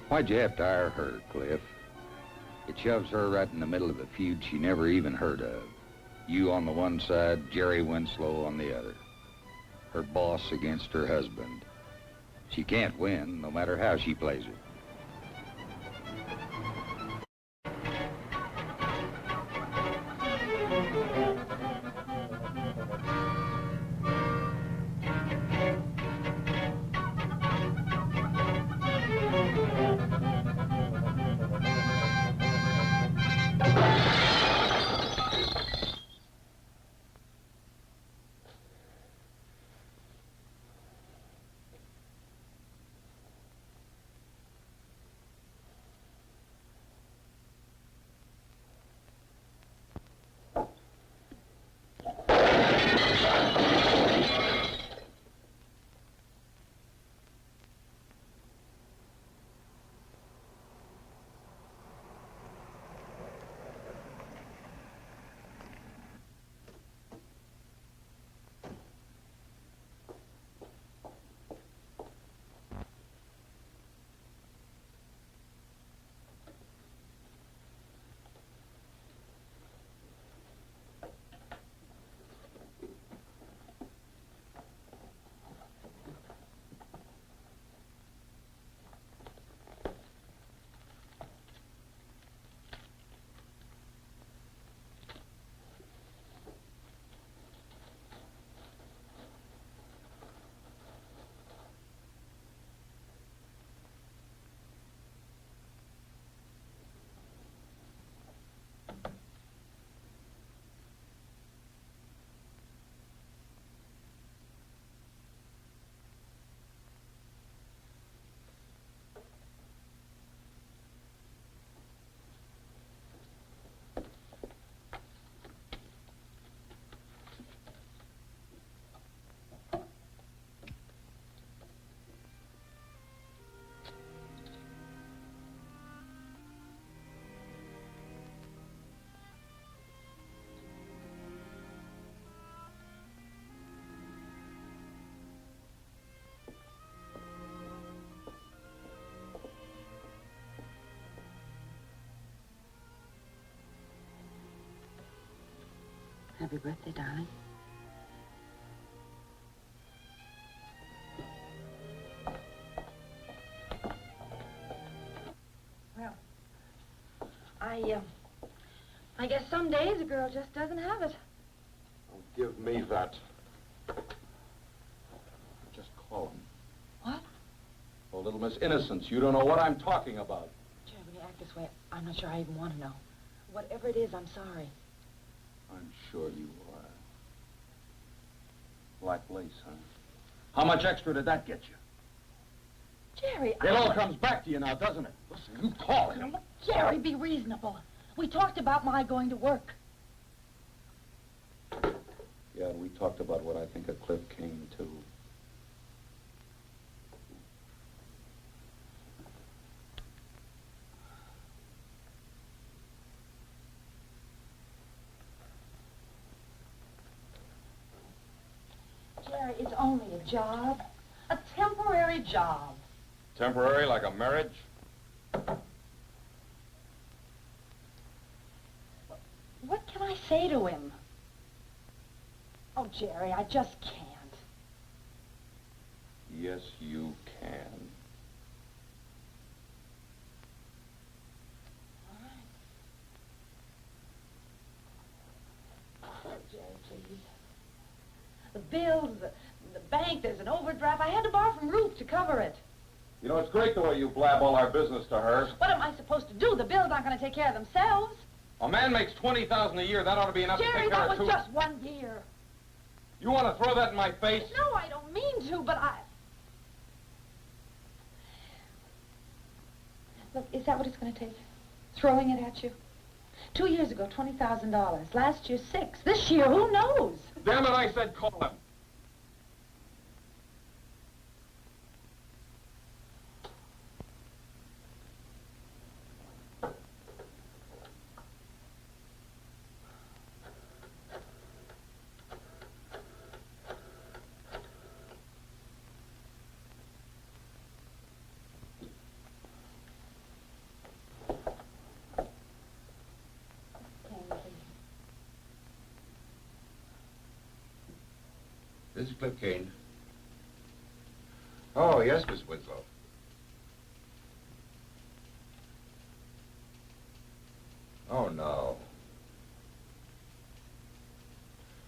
Why'd you have to hire her, Cliff? It shoves her right in the middle of a feud she never even heard of. You on the one side, Jerry Winslow on the other. Her boss against her husband. She can't win, no matter how she plays it. Happy birthday, darling. Well, I guess some days a girl just doesn't have it. Don't give me that. Just call him. What? Oh, little Miss Innocence, you don't know what I'm talking about. Jerry, when you act this way, I'm not sure I even want to know. Whatever it is, I'm sorry. I'm sure you are. Black lace, huh? How much extra did that get you? Jerry, It all comes back to you now, doesn't it? Listen, you call him. Jerry, be reasonable. We talked about my going to work. Yeah, and we talked about what I think of Cliff Kane, too. Jerry, it's only a job. A temporary job. Temporary, like a marriage? What can I say to him? Oh, Jerry, I just can't. Yes, you can. Oh, Jerry, please. The bills, the bank, there's an overdraft. I had to borrow from Ruth to cover it. You know, it's great the way you blab all our business to her. What am I supposed to do? The bills aren't going to take care of themselves. A man makes $20,000 a year. That ought to be enough to Jerry, take care that of was two. just 1 year. You want to throw that in my face? No, I don't mean to, but I... Look, is that what it's going to take? Throwing it at you? 2 years ago, $20,000. Last year, 6. This year, who knows? Damn it, I said call him. This is Cliff Kane. Oh, yes, Miss Winslow. Oh, no.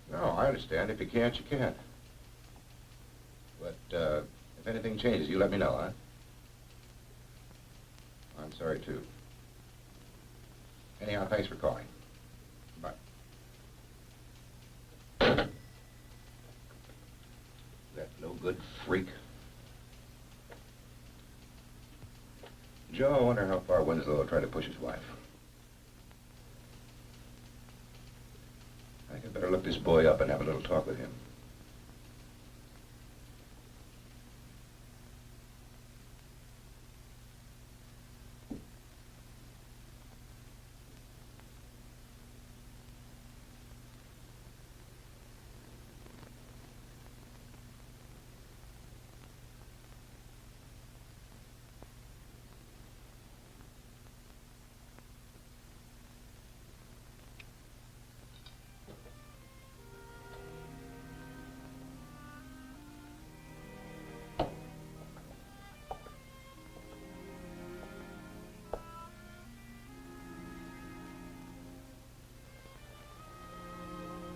No, I understand. If you can't, you can't. But, if anything changes, you let me know, huh? I'm sorry, too. Anyhow, thanks for calling. Bye. That no-good freak. Joe, I wonder how far Winslow will try to push his wife. I think I'd better look this boy up and have a little talk with him.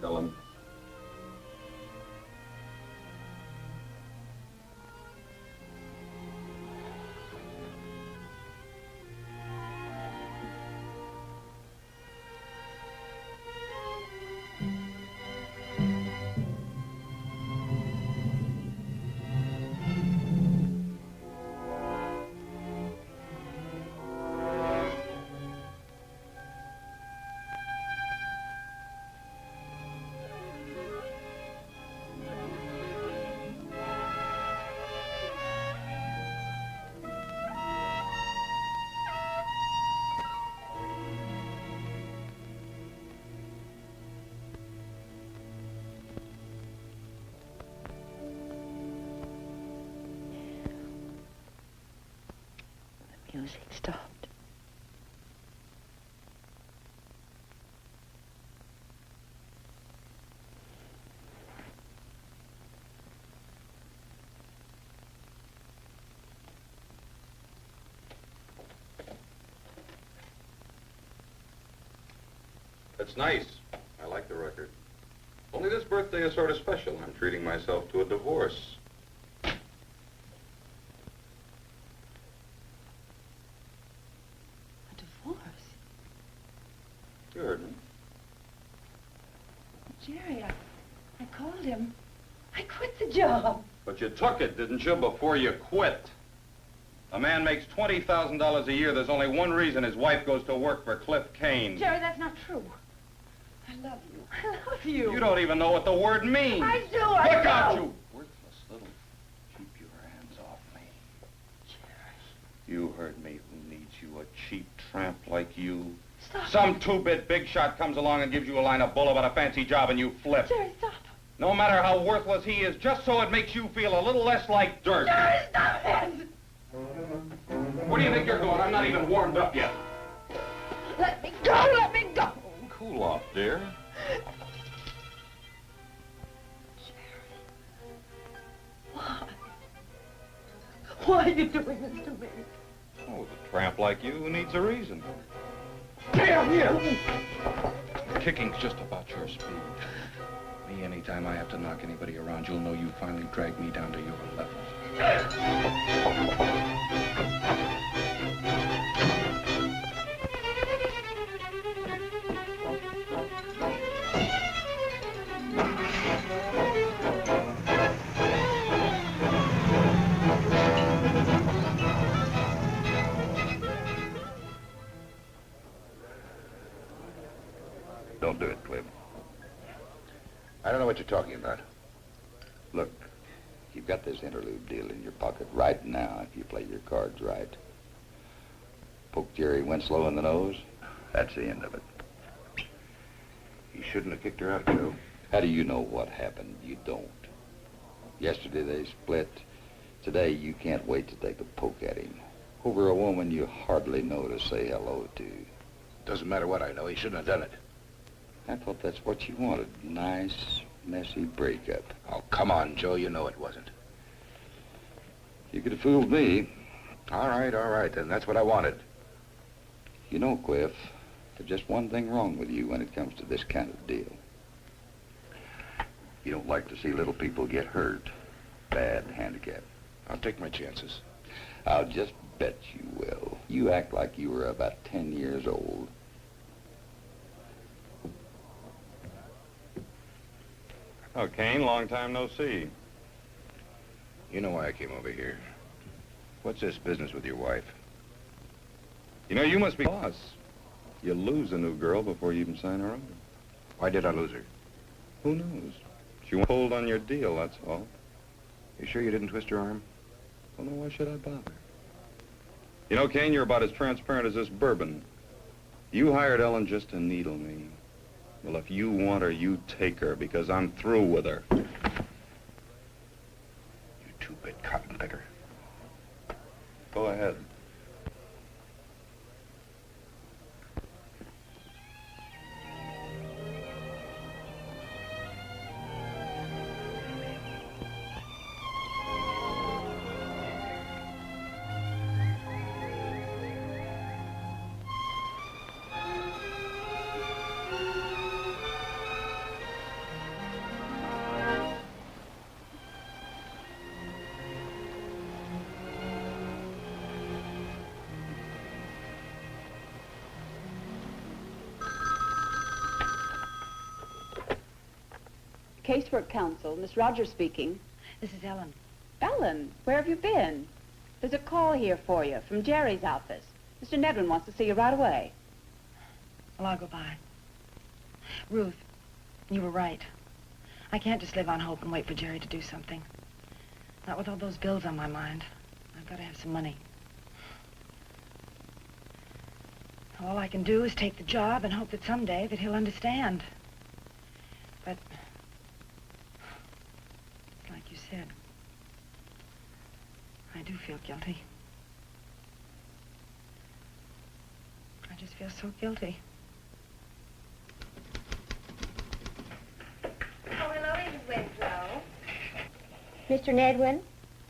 Tell him. The music stopped. It's nice. I like the record. Only this birthday is sort of special. I'm treating myself to a divorce. A divorce? You heard me. Jerry, I called him. I quit the job. But you took it, didn't you, before you quit? A man makes $20,000 a year. There's only one reason his wife goes to work for Cliff Kane. Jerry, that's not true. I love you. I love you. You don't even know what the word means. I do, Look out, you worthless little... Keep your hands off me. Jerry. You heard me. Who needs you, a cheap tramp like you? Stop. Some two-bit big shot comes along and gives you a line of bull about a fancy job and you flip. Jerry, stop. No matter how worthless he is, just so it makes you feel a little less like dirt. Jerry, stop it. Where do you think you're going? I'm not even warmed up yet. Let me go, let me go. Cool off, dear. Why? Why are you doing this to me? Oh, a tramp like you who needs a reason. Damn you! Kicking's just about your speed. Me, anytime I have to knock anybody around, you'll know you finally dragged me down to your level. Don't do it, Cliff. I don't know what you're talking about. Look, you've got this interlude deal in your pocket right now if you play your cards right. Poke Jerry Winslow in the nose, that's the end of it. He shouldn't have kicked her out, Joe. How do you know what happened? You don't. Yesterday they split. Today you can't wait to take a poke at him. Over a woman you hardly know to say hello to. Doesn't matter what I know. He shouldn't have done it. I thought that's what you wanted. Nice, messy breakup. Oh, come on, Joe. You know it wasn't. You could have fooled me. All right, then. That's what I wanted. You know, Cliff, there's just one thing wrong with you when it comes to this kind of deal. You don't like to see little people get hurt. Bad handicap. I'll take my chances. I'll just bet you will. You act like you were about 10 years old. Oh, Kane, long time no see. You know why I came over here. What's this business with your wife? You know, you must be boss. You lose a new girl before you even sign her over. Why did I lose her? Who knows? She pulled on your deal, that's all. You sure you didn't twist her arm? Well, then why should I bother? You know, Kane, you're about as transparent as this bourbon. You hired Ellen just to needle me. Well, if you want her, you take her, because I'm through with her. You two-bit cotton picker. Go ahead. Casework Counsel, Miss Rogers speaking. This is Ellen. Ellen, where have you been? There's a call here for you from Jerry's office. Mr. Nedwin wants to see you right away. Well, I'll go by. Ruth, you were right. I can't just live on hope and wait for Jerry to do something. Not with all those bills on my mind. I've got to have some money. All I can do is take the job and hope that someday that he'll understand. But, like you said, I do feel guilty. I just feel so guilty. Oh, hello, Mrs. Winslow. Mr. Nedwin,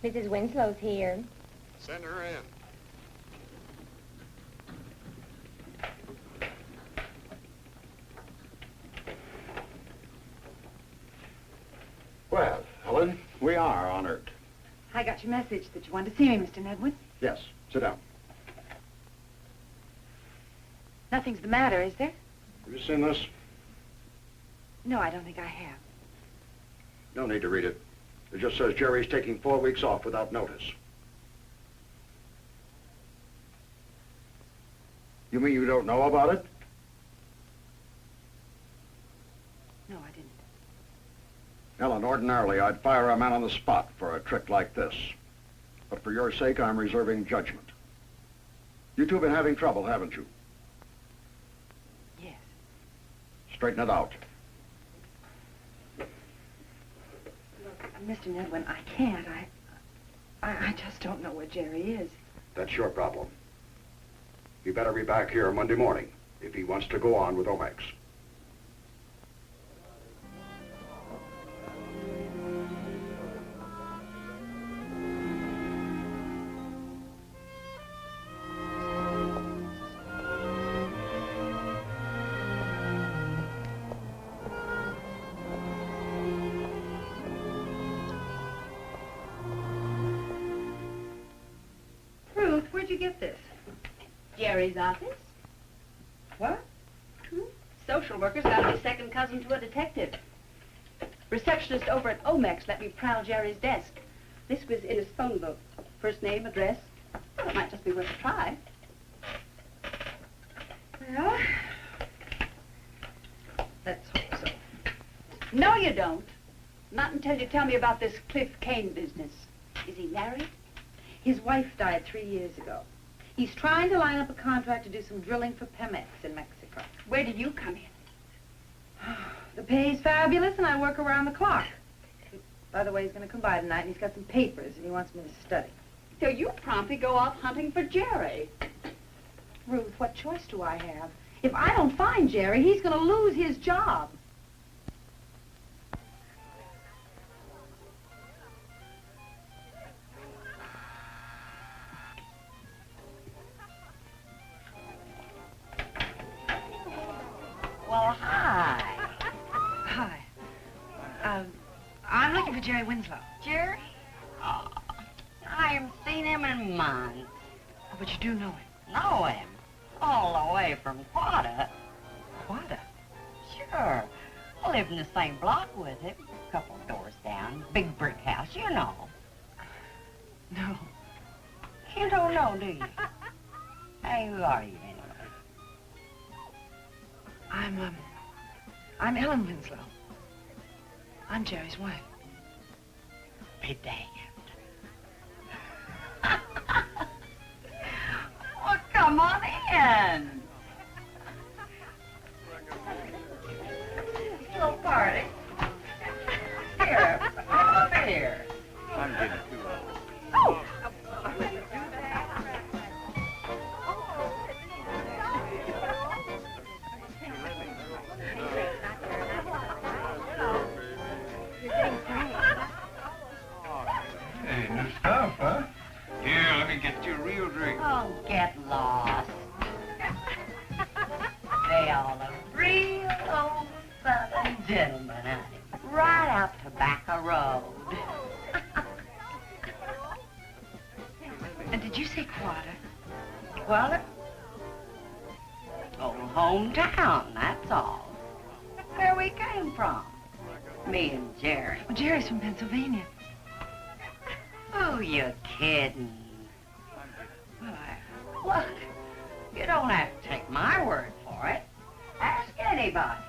Mrs. Winslow's here. Send her in. Well, Helen, we are honored. I got your message that you wanted to see me, Mr. Nedwin. Yes, sit down. Nothing's the matter, is there? Have you seen this? No, I don't think I have. No need to read it. It just says Jerry's taking 4 weeks off without notice. You mean you don't know about it? No, I didn't. Ellen, ordinarily I'd fire a man on the spot for a trick like this. But for your sake, I'm reserving judgment. You two have been having trouble, haven't you? Yes. Straighten it out. Mr. Nedwin, I can't. I just don't know where Jerry is. That's your problem. You better be back here Monday morning if he wants to go on with Omex. Ruth, where'd you get this? Jerry's office. What? Social worker's got to be second cousin to a detective. Receptionist over at Omex let me prowl Jerry's desk. This was in his phone book. First name, address. Well, it might just be worth a try. Well, let's hope so. No, you don't. Not until you tell me about this Cliff Kane business. Is he married? His wife died 3 years ago. He's trying to line up a contract to do some drilling for Pemex in Mexico. Where do you come in? The pay's fabulous, and I work around the clock. By the way, he's going to come by tonight, and he's got some papers, and he wants me to study. So you promptly go off hunting for Jerry. Ruth, what choice do I have? If I don't find Jerry, he's going to lose his job. Well, hi. Hi. I'm looking for Jerry Winslow. Jerry? Oh, I haven't seen him in months. Oh, but you do know him. Know him? All the way from Quada. Quada? Sure. I live in the same block with him. A couple of doors down. Big brick house, you know. No. You don't know, do you? Hey, who are you anyway? I'm Ellen Winslow. I'm Jerry's wife. Be danged. Well, come on in. Little party. Here, come over here. I'm getting too old. Oh! Hey, new stuff, huh? Here, let me get you a real drink. Oh, get lost. They all look real old Southern gentlemen, honey. Right out Tobacco Road. And did you say Quada? Well, old hometown, that's all. Where we came from. Me and Jerry. Well, Jerry's from Pennsylvania. Who you kidding? Well, Look, you don't have to take my word for it. Ask anybody.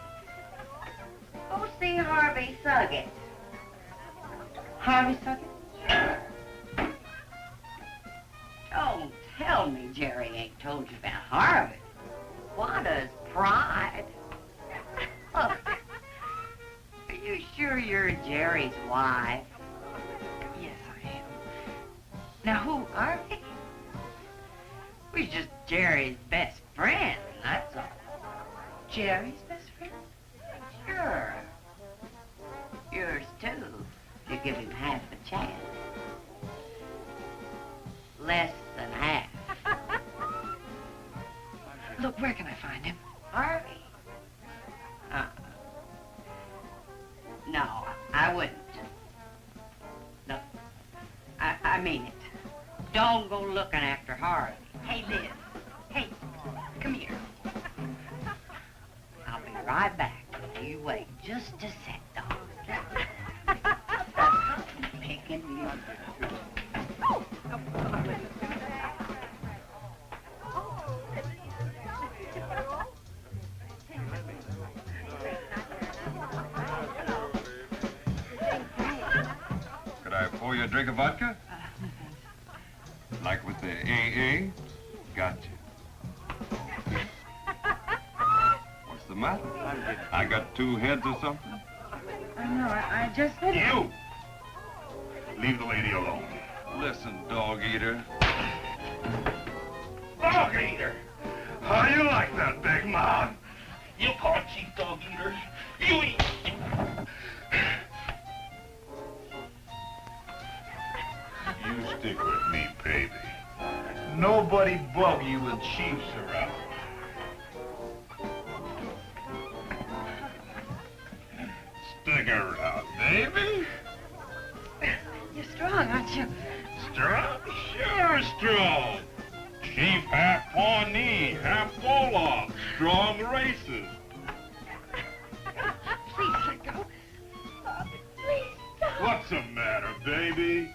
Go see Harvey Suggett. Harvey Suggett? Sure. Don't tell me Jerry ain't told you about Harvey. Quada's pride. Look, are you sure you're Jerry's wife? Yes, I am. Now, who? Harvey? We're just Jerry's best friend, that's all. Jerry's best friend? Sure. Yours too, if you give him half a chance. Less than half. Look, where can I find him? Harvey? No, I wouldn't. No, I mean it. Don't go looking after Harvey. Hey, Liz. Hey, come here. I'll be right back. You you wait just a sec, dog. Picking the other two. Could I pour you a drink of vodka? No, thanks. Like with the AA? Gotcha. What's the matter? I got two heads or something? No, I just... You! Leave the lady alone. Listen, dog eater. Dog eater! How you like that, big man? You call chief dog eater? You eat. You stick with me, baby. Nobody bug you when chief's around. Stick around, baby. You're strong, aren't you? Strong? Sure strong. Chief half Pawnee, half Wolof. Strong races. Please let go. Please stop. What's the matter, baby?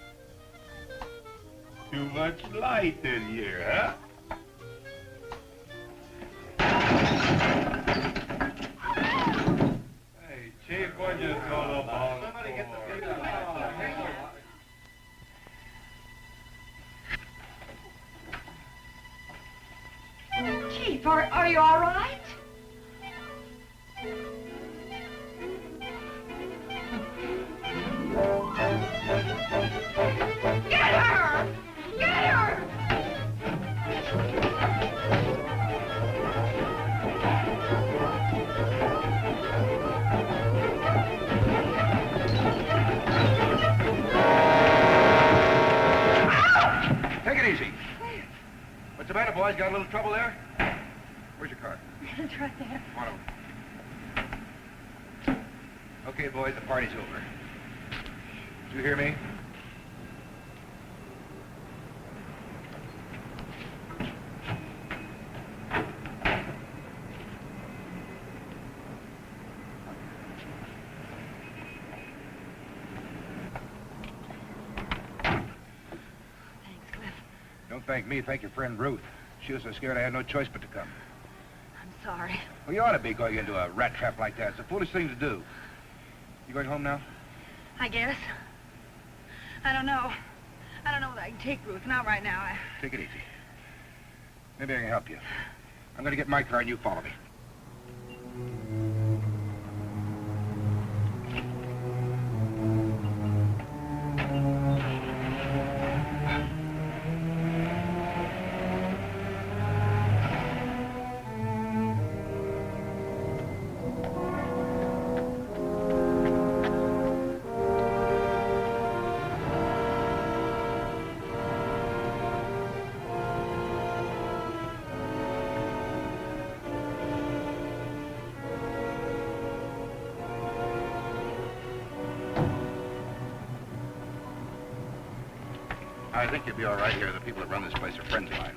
Too much light in here, huh? Hey, Chief, what'd you throw the ball? Somebody get the Chief, are you all right? Get her! Get her! Take it easy. What's the matter, boys? Got a little trouble there? Where's your car? It's right there. Come on over. Okay, boys, the party's over. Did you hear me? Thanks, Cliff. Don't thank me, thank your friend Ruth. She was so scared I had no choice but to come. I'm sorry. Well, you ought to be going into a rat trap like that. It's a foolish thing to do. You going home now? I guess. I don't know. I don't know whether I can take Ruth. Not right now. Take it easy. Maybe I can help you. I'm going to get my car and you follow me. I think you'll be all right here. The people that run this place are friends of mine.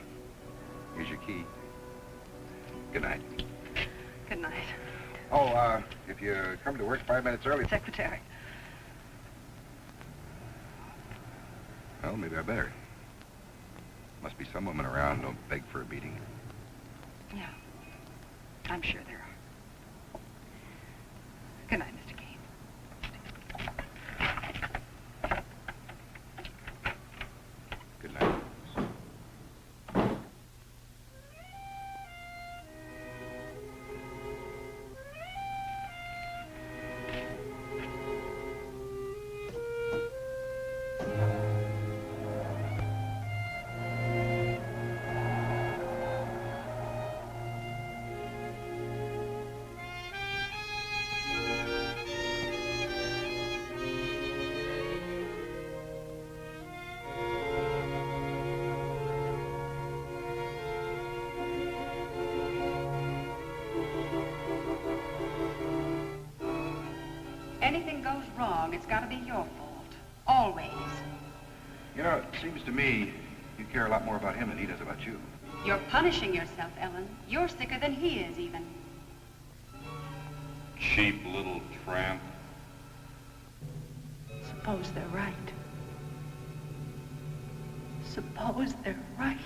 Here's your key. Good night. Good night. Oh, if you come to work 5 minutes early... Secretary. Well, maybe I better. Must be some women around who don't beg for a beating. Yeah. I'm sure there are. Good night, Mr. Kane. Good night. Anything goes wrong, it's got to be your fault. Always. You know, it seems to me you care a lot more about him than he does about you. You're punishing yourself, Ellen. You're sicker than he is, even. cheap little tramp. Suppose they're right. Suppose they're right.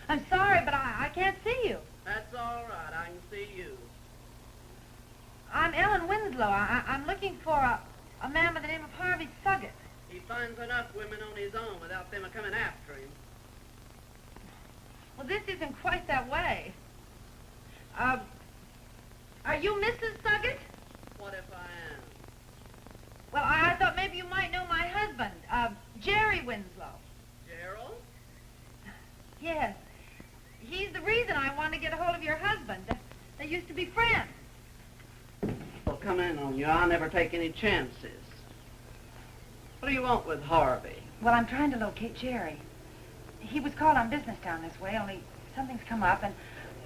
I'm sorry, but I can't see you. That's all right. I can see you. I'm Ellen Winslow. I'm looking for a man by the name of Harvey Suggett. He finds enough women on his own without them coming after him. Well, this isn't quite that way. Are you Mrs. Suggett? What if I am? Well, I thought maybe you might know my husband, Jerry Winslow. Gerald? Yes. He's the reason I want to get a hold of your husband. They used to be friends. Well, come in on you. I'll never take any chances. What do you want with Harvey? Well, I'm trying to locate Jerry. He was called on business down this way, only something's come up, and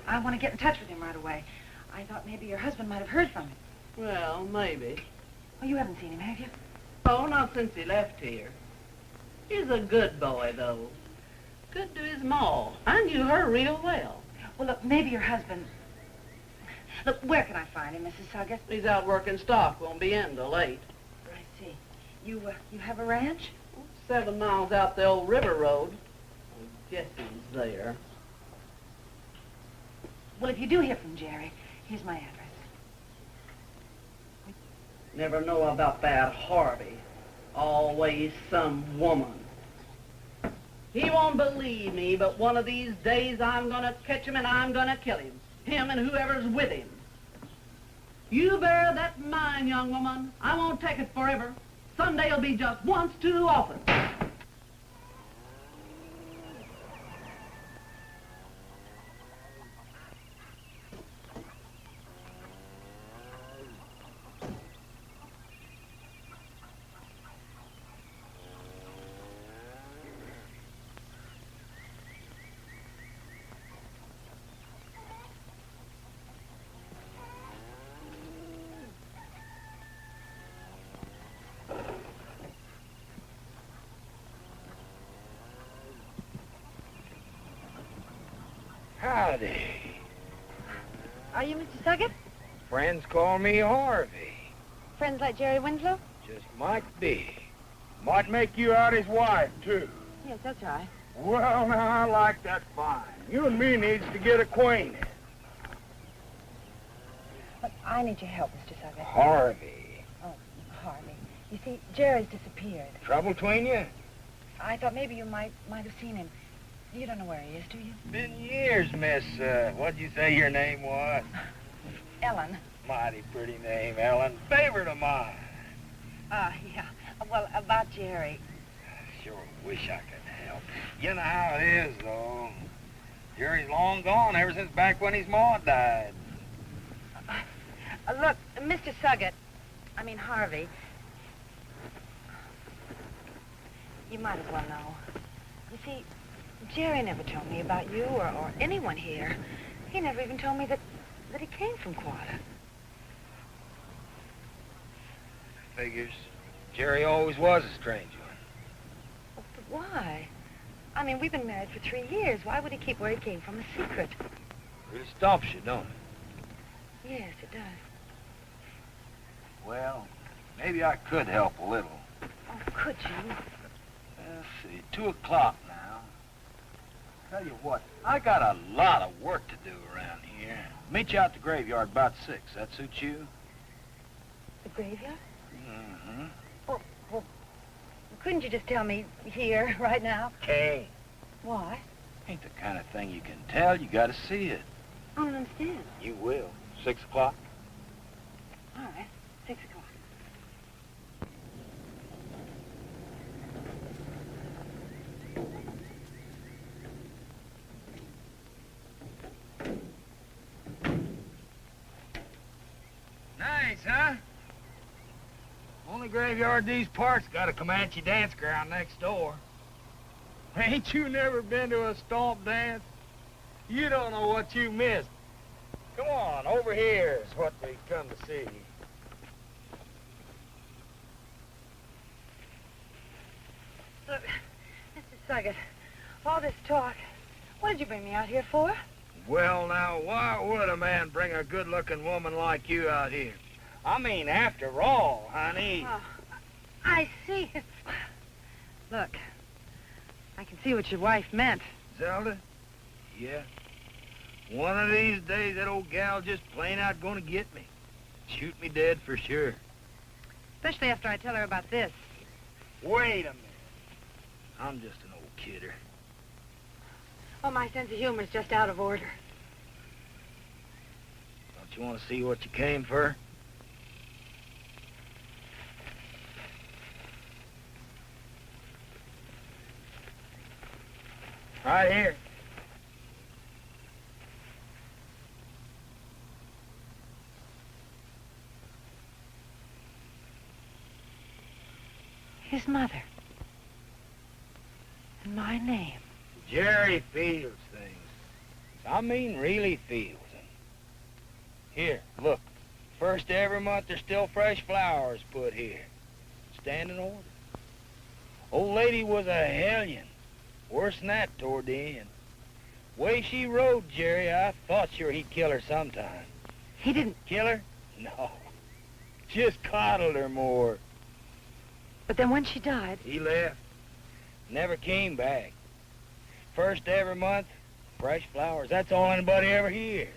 I want to get in touch with him right away. I thought maybe your husband might have heard from him. Well, maybe. Well, you haven't seen him, have you? Oh, not since he left here. He's a good boy, though. Good to his ma. I knew her real well. Well, look, maybe your husband... Look, where can I find him, Mrs. Suggett? He's out working stock. Won't be in till late. I see. You have a ranch? 7 miles out the old river road. I guess he's there. Well, if you do hear from Jerry, here's my address. Never know about that Harvey. Always some woman. He won't believe me, but one of these days I'm gonna catch him and I'm gonna kill him. Him and whoever's with him. You bear that in mind, young woman. I won't take it forever. Sunday'll be just once too often. Howdy. Are you Mr. Suggett? Friends call me Harvey. Friends like Jerry Winslow? Just might be. Might make you out his wife, too. Yes, that's right. Well, now, I like that fine. You and me needs to get acquainted. But I need your help, Mr. Suggett. Harvey. Oh, Harvey. You see, Jerry's disappeared. Trouble between you? I thought maybe you might have seen him. You don't know where he is, do you? Been years, miss. What'd you say your name was? Ellen. Mighty pretty name, Ellen. Favorite of mine. Yeah. Well, about Jerry. Sure wish I could help. You know how it is, though. Jerry's long gone ever since back when his ma died. Look, Mr. Suggett, Harvey, you might as well know. You see, Jerry never told me about you or anyone here. He never even told me that he came from Quad. Figures. Jerry always was a stranger. But why? We've been married for 3 years. Why would he keep where he came from a secret? Really stumps you, don't it? Yes, it does. Well, maybe I could help a little. Oh, could you? Let's see, 2 o'clock now. Tell you what, I got a lot of work to do around here. Meet you out the graveyard about 6. That suit you? The graveyard? Mm-hmm. Well, couldn't you just tell me here, right now? Can't. Why? Ain't the kind of thing you can tell. You gotta see it. I don't understand. You will. 6 o'clock? All right, 6 o'clock. Nice, huh? Only graveyard these parts got a Comanche dance ground next door. Ain't you never been to a stomp dance? You don't know what you missed. Come on, over here is what we come to see. Look, Mr. Suggett, all this talk, what did you bring me out here for? Well, now, why would a man bring a good-looking woman like you out here? After all, honey. Oh, I see. Look, I can see what your wife meant. Zelda? Yeah. One of these days, that old gal just plain out gonna get me. Shoot me dead for sure. Especially after I tell her about this. Wait a minute. I'm just an old kidder. Oh, my sense of humor is just out of order. Don't you want to see what you came for? Right here. His mother. And my name. Jerry feels things. Really feels them. Here, look. First of every month, there's still fresh flowers put here. Stand in order. Old lady was a hellion. Worse than that toward the end. Way she rode Jerry, I thought sure he'd kill her sometime. He didn't. Kill her? No. Just coddled her more. But then when she died... He left. Never came back. First every month, fresh flowers. That's all anybody ever hears.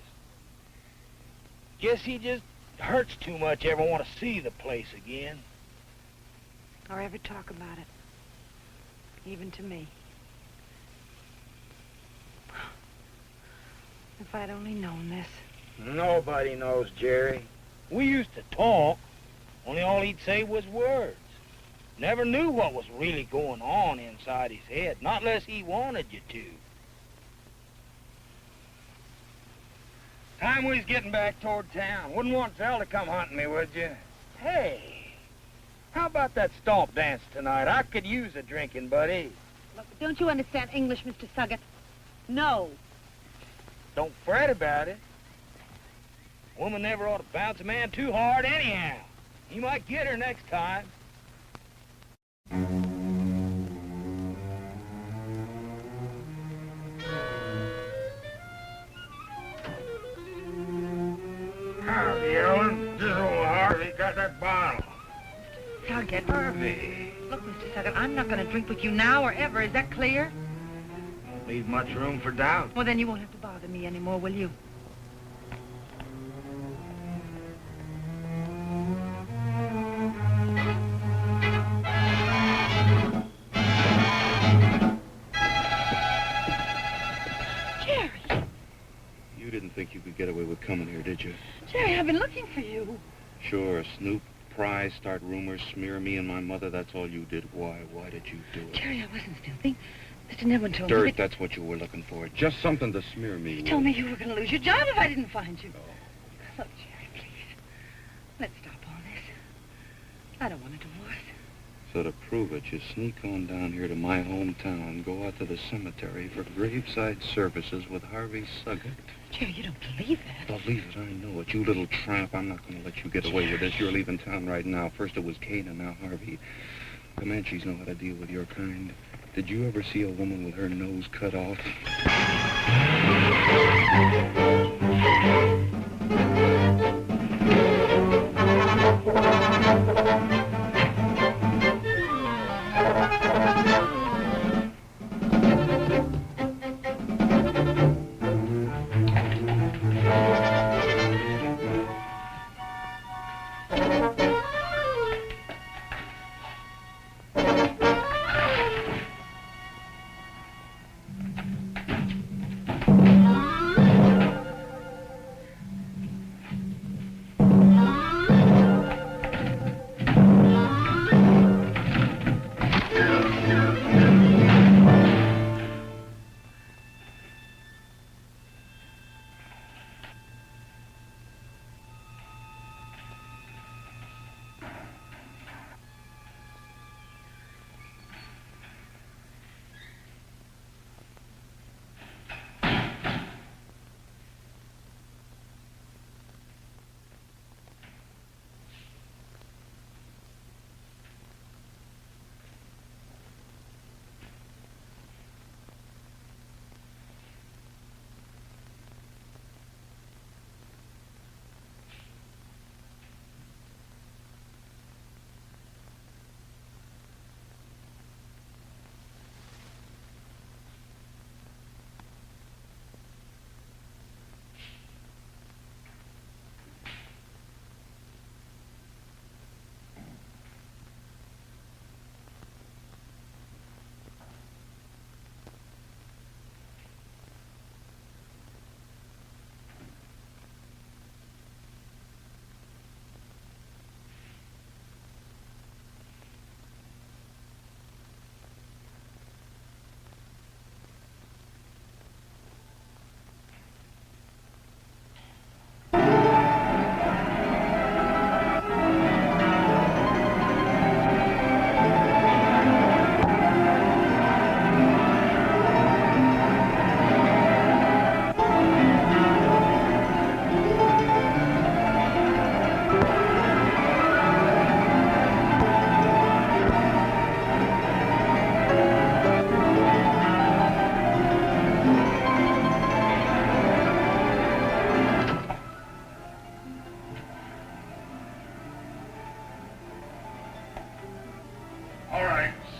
Guess he just hurts too much ever want to see the place again. Or ever talk about it. Even to me. If I'd only known this. Nobody knows, Jerry. We used to talk, only all he'd say was words. Never knew what was really going on inside his head, not unless he wanted you to. Time we was getting back toward town. Wouldn't want Zelda to come hunting me, would you? Hey, how about that stomp dance tonight? I could use a drinking buddy. Look, don't you understand English, Mr. Suggett? No. Don't fret about it. Woman never ought to bounce a man too hard anyhow. He might get her next time. get Harvey. Look, Mr. Sutter, I'm not going to drink with you now or ever. Is that clear? Don't leave much room for doubt. Well, then you won't have to bother me anymore, will you? You didn't think you could get away with coming here, did you? Jerry, I've been looking for you. Sure, snoop, pry, start rumors, smear me and my mother, that's all you did. Why? Why did you do it? Jerry, I wasn't snooping. Mr. Nedwin told me Dirt, that... that's what you were looking for. Just something to smear me He with. told me you were going to lose your job if I didn't find you. Look, Jerry, please. Let's stop all this. I don't want a divorce. So to prove it, you sneak on down here to my hometown and go out to the cemetery for graveside services with Harvey Suggett. Jerry, you don't believe that. Believe it, I know it. You little tramp, I'm not going to let you get away with this. You're leaving town right now. First it was Kane and now Harvey. Comanches know how to deal with your kind. Did you ever see a woman with her nose cut off?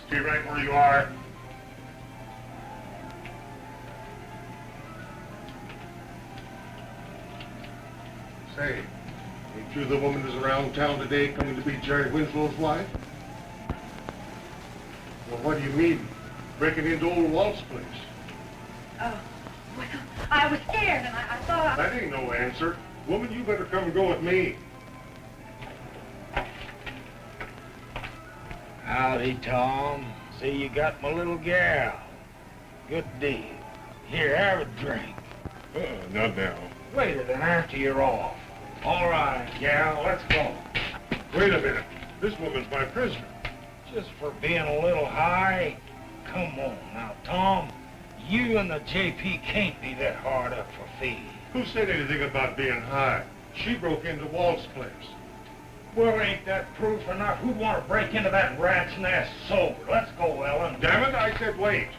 Stay right where you are. Say, ain't you the woman who's around town today coming to be Jerry Winslow's wife? Well, what do you mean? Breaking into old Walt's place? Oh, well, I was scared and I thought... That ain't no answer. Woman, you better come and go with me. Howdy, Tom. See, you got my little gal. Good deal. Here, have a drink. Not now. Later, then, after you're off. All right, gal, let's go. Wait a minute. This woman's my prisoner. Just for being a little high? Come on now, Tom. You and the JP can't be that hard up for feed. Who said anything about being high? She broke into Walt's place. Well, ain't that proof enough? Who'd want to break into that rat's nest sober? Let's go, Ellen. Damn it, I said wait.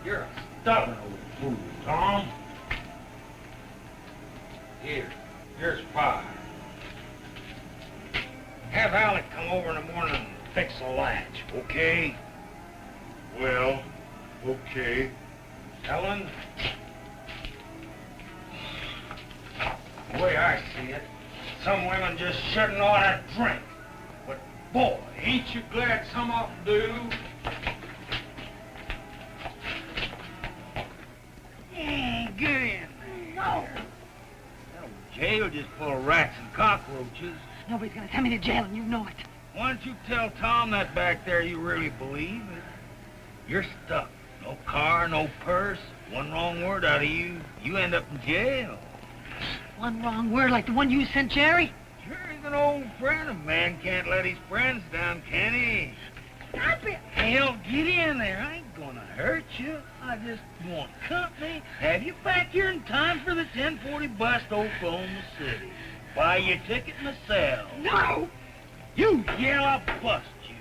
You're a stubborn old fool, Tom. Here's 5. Have Alec come over in the morning and fix the latch, okay? Well, okay. Ellen? The way I see it, some women just shouldn't ought to drink. But boy, ain't you glad some of them do? Get in there. No. Jail just full of rats and cockroaches. Nobody's gonna send me to jail, and you know it. Why don't you tell Tom that back there you really believe? You're stuck. No car, no purse. One wrong word out of you, you end up in jail. One wrong word like the one you sent Jerry? Jerry's an old friend. A man can't let his friends down, can he? Stop it! Hell, get in there. I ain't gonna hurt you. I just want company. Have you back here in time for the 10:40 bus to Oklahoma City. Buy your ticket myself. No! You yell, I'll bust you.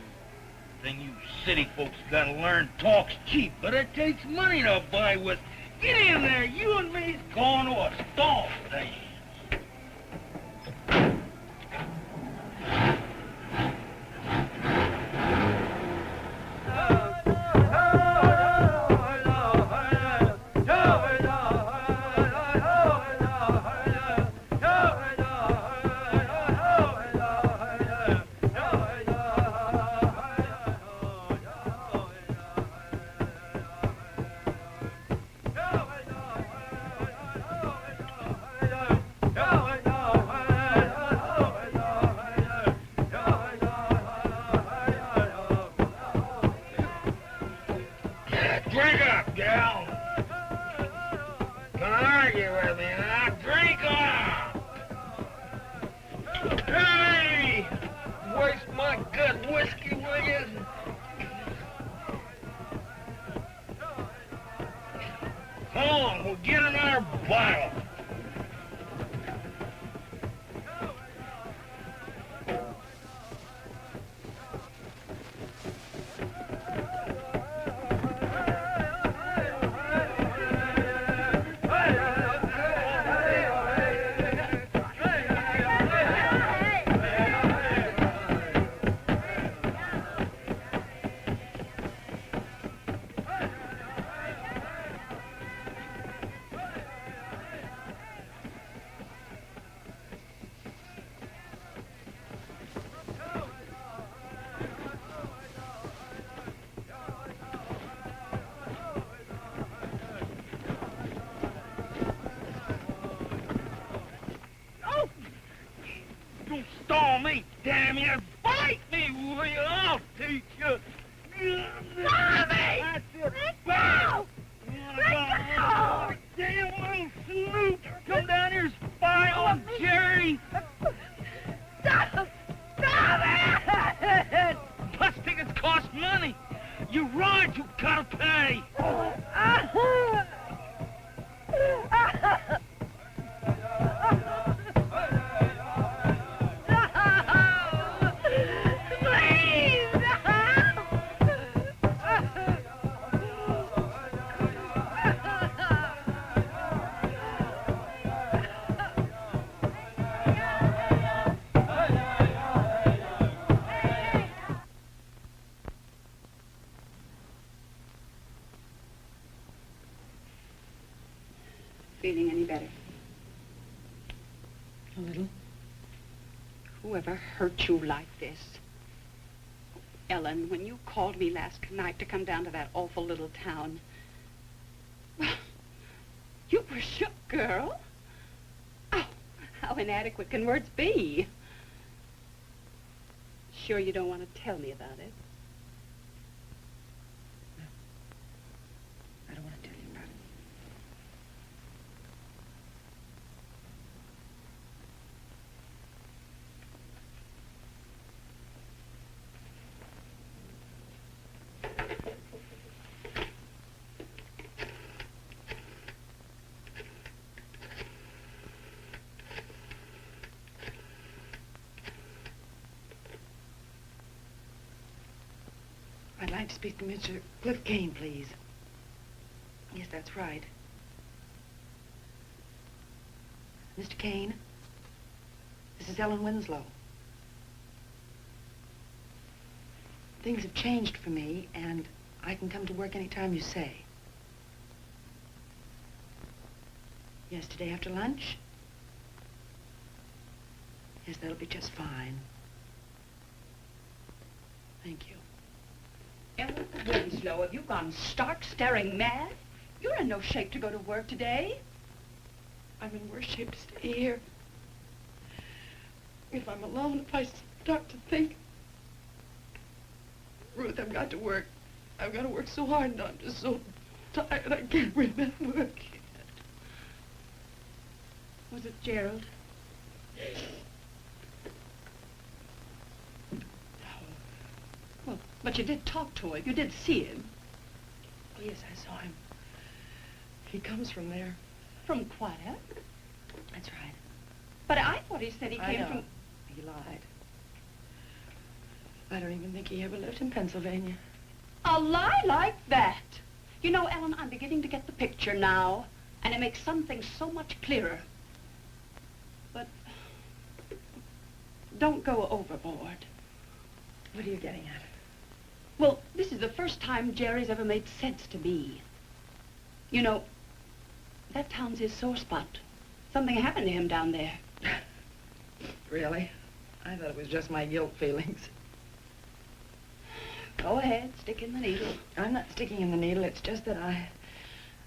Thing you city folks gotta learn, talk's cheap, but it takes money to buy with. Get in there. You and me's going to a stall station. Drink up, gal. Don't argue with me, now. Drink up. Hey! Waste my good whiskey, will you? Come on, we'll get another bottle. Don't stall me, damn you! Bite me, will you? I'll teach you! Stop me! That's it! Let go! Damn little snoop! Come down here and spy on Jerry! Stop! Stop it! Bus tickets cost money! You ride, you gotta pay! Feeling any better? A little. Whoever hurt you like this? Ellen, when you called me last night to come down to that awful little town, you were shook, girl. Oh, how inadequate can words be? Sure you don't want to tell me about it? I don't want to tell you about it. I'd like to speak to Mr. Cliff Kane, please. Yes, that's right. Mr. Kane, this is Ellen Winslow. things have changed for me, and I can come to work any time you say. Yesterday after lunch? Yes, that'll be just fine. Thank you. Ellen Winslow, have you gone stark staring mad? You're in no shape to go to work today. I'm in worse shape to stay here. If I'm alone, if I start to think... Ruth, I've got to work. I've got to work so hard, and I'm just so tired I can't remember. Was it Gerald? Well, but you did talk to him. You did see him. Oh, yes, I saw him. He comes from there. From Quetta? That's right. But I thought he said he I came know. from... He lied. I don't even think he ever lived in Pennsylvania. A lie like that? You know, Ellen, I'm beginning to get the picture now, and it makes some things so much clearer. But don't go overboard. What are you getting at? Well, this is the first time Jerry's ever made sense to me. You know, that town's his sore spot. Something happened to him down there. Really? I thought it was just my guilt feelings. Go ahead, stick in the needle. I'm not sticking in the needle. It's just that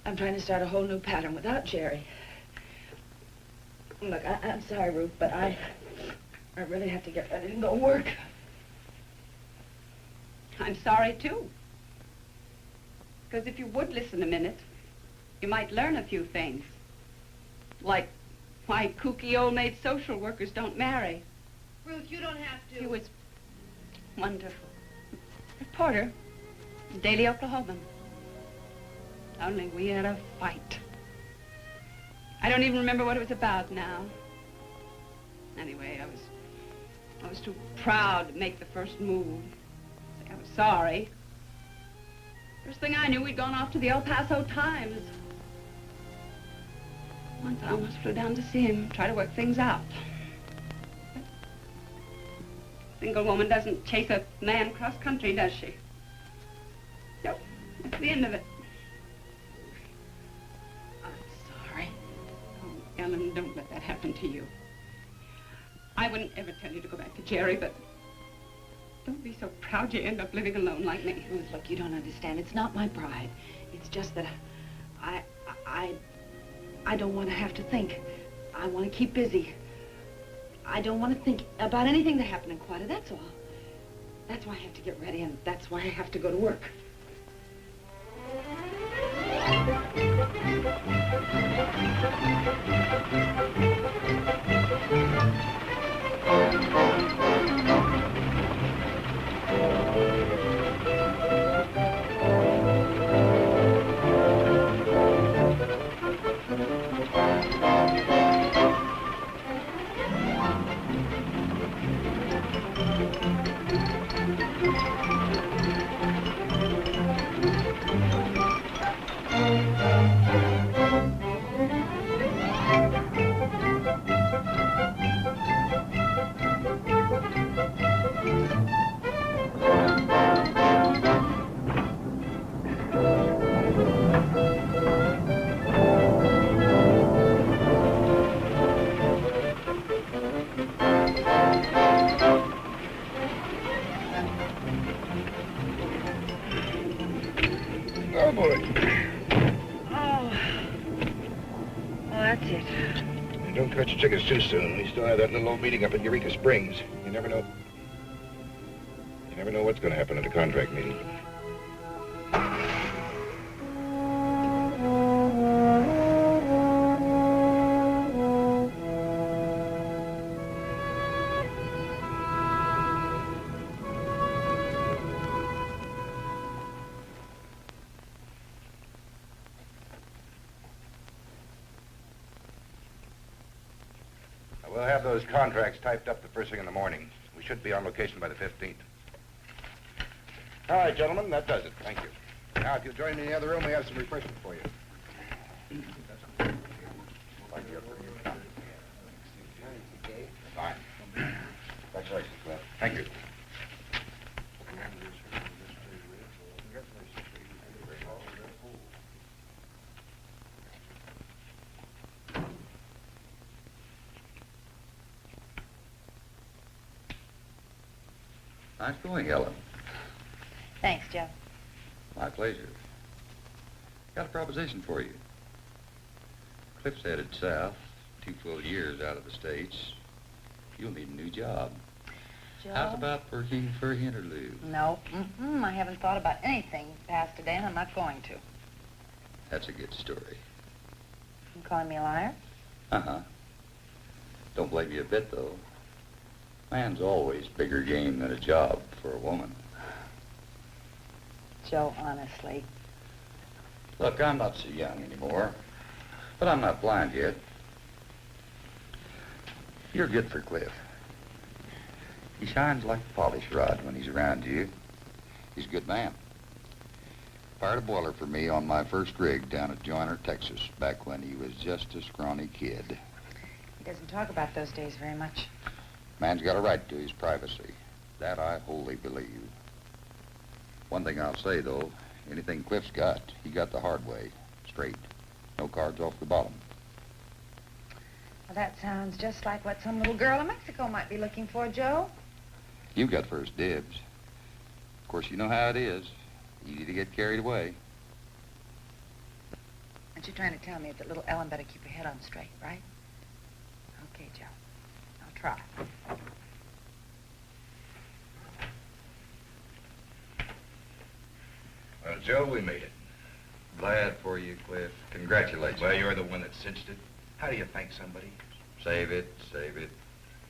I'm trying to start a whole new pattern without Jerry. Look, I'm sorry, Ruth, but I really have to get ready to go work. I'm sorry, too. Because if you would listen a minute, you might learn a few things. Like why kooky old maid social workers don't marry. Ruth, you don't have to. He was wonderful. Reporter, Daily Oklahoman. Only we had a fight. I don't even remember what it was about now. Anyway, I was too proud to make the first move. I was sorry. First thing I knew, we'd gone off to the El Paso Times. Once I almost flew down to see him, try to work things out. Single woman doesn't chase a man cross country, does she? Nope. That's the end of it. I'm sorry. Oh, Ellen, don't let that happen to you. I wouldn't ever tell you to go back to Jerry, but don't be so proud you end up living alone like me. Ruth, look, you don't understand. It's not my pride. It's just that I don't want to have to think. I want to keep busy. I don't want to think about anything that happened in Quetta, that's all. That's why I have to get ready, and that's why I have to go to work. Don't cut your chickens too soon. We still have that little old meeting up at Eureka Springs. You never know. You never know what's going to happen at a contract meeting. We'll have those contracts typed up the first thing in the morning. We should be on location by the 15th. All right, gentlemen, that does it. Thank you. Now, if you'll join me in the other room, we have some refreshments for you. Fine. Congratulations, Cliff. Thank you. Nice going, Helen. Thanks, Joe. My pleasure. Got a proposition for you. Cliff's headed south, 2 full years out of the States. You'll need a new job. Joe? How's about working for an interlude? No. I haven't thought about anything past today, and I'm not going to. That's a good story. You calling me a liar? Uh-huh. Don't blame you a bit, though. Man's always bigger game than a job for a woman. Joe, honestly. Look, I'm not so young anymore, but I'm not blind yet. You're good for Cliff. He shines like a polish rod when he's around you. He's a good man. Fired a boiler for me on my first rig down at Joyner, Texas, back when he was just a scrawny kid. He doesn't talk about those days very much. Man's got a right to his privacy. That I wholly believe. One thing I'll say, though, anything Cliff's got, he got the hard way. Straight. No cards off the bottom. Well, that sounds just like what some little girl in Mexico might be looking for, Joe. You got first dibs. Of course, you know how it is. Easy to get carried away. Aren't you trying to tell me that little Ellen better keep her head on straight, right? Okay, Joe. I'll try. Well, Joe, we made it. Glad for you, Cliff. Congratulations. Well, you're the one that cinched it. How do you thank somebody? Save it, save it.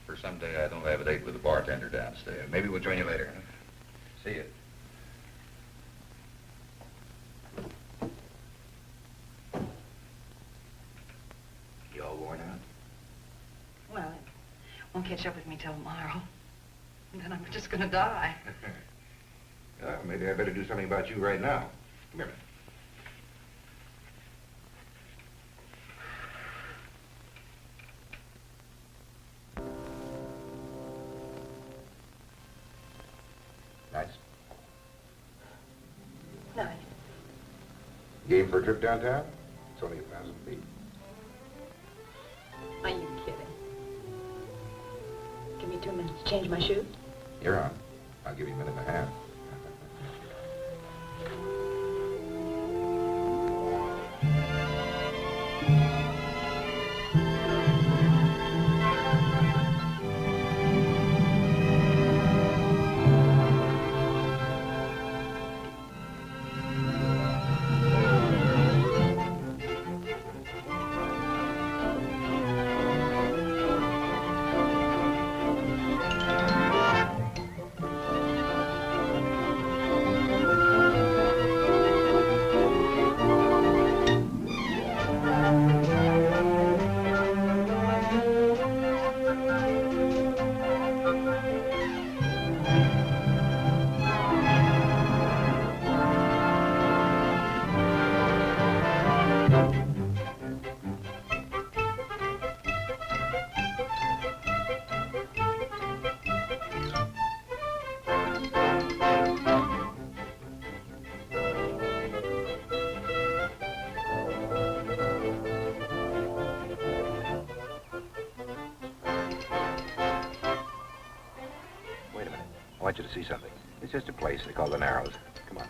For someday I don't have a date with the bartender downstairs. Maybe we'll join you later, huh? See you. You all worn out? Well, it won't catch up with me till tomorrow. And then I'm just gonna die. Well, maybe I better do something about you right now. Come here a minute. Nice. Nice. Game for a trip downtown? It's only 1,000 feet. Are you kidding? Give me 2 minutes to change my shoes. You're on. I'll give you a minute and a half. I want you to see something. It's just a place they call the Narrows. Come on.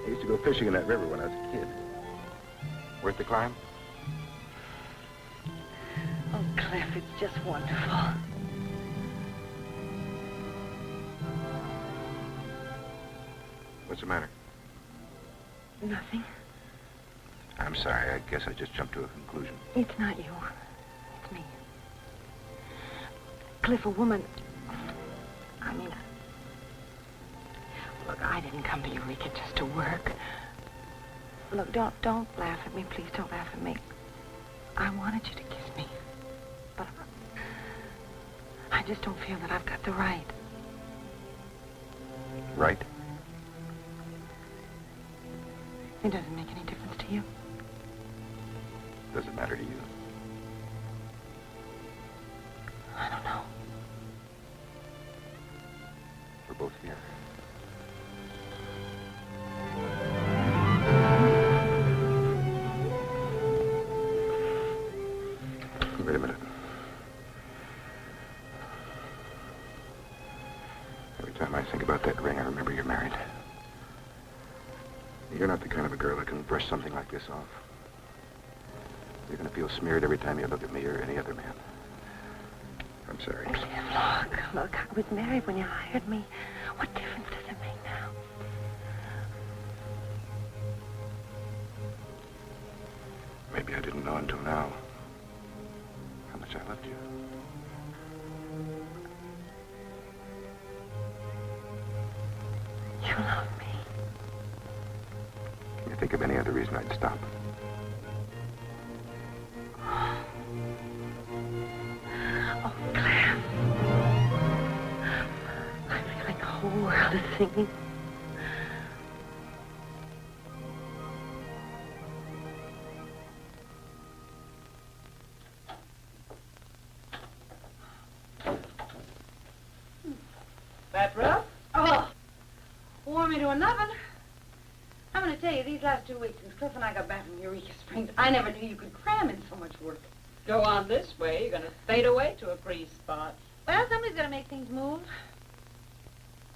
I used to go fishing in that river when I was a kid. Worth the climb? Oh, Cliff, it's just wonderful. What's the matter? Nothing. I'm sorry. I guess I just jumped to a conclusion. It's not you. It's me. Cliff, a woman... I mean... Look, I didn't come to Eureka just to work. Look, don't laugh at me. Please don't laugh at me. I wanted you to kiss me. But I just don't feel that I've got the right. Right? It doesn't make any difference to you. Does it matter to you? I don't know. time I think about that ring, I remember you're married. You're not the kind of a girl that can brush something like this off. You're going to feel smeared every time you look at me or any other man. I'm sorry. Look, I was married when you hired me. What difference does it make now? Maybe I didn't know until now how much I loved you. You love me. Can you think of any other reason I'd stop? Oh, Cliff. I feel like the whole world is singing. That rough? Oh, warm me to an oven. I'm going to tell you, these last 2 weeks since Cliff and I got back from Eureka Springs, I never knew you could cram in so much work. Go on this way, you're going to fade away to a grease spot. Well, somebody's got to make things move.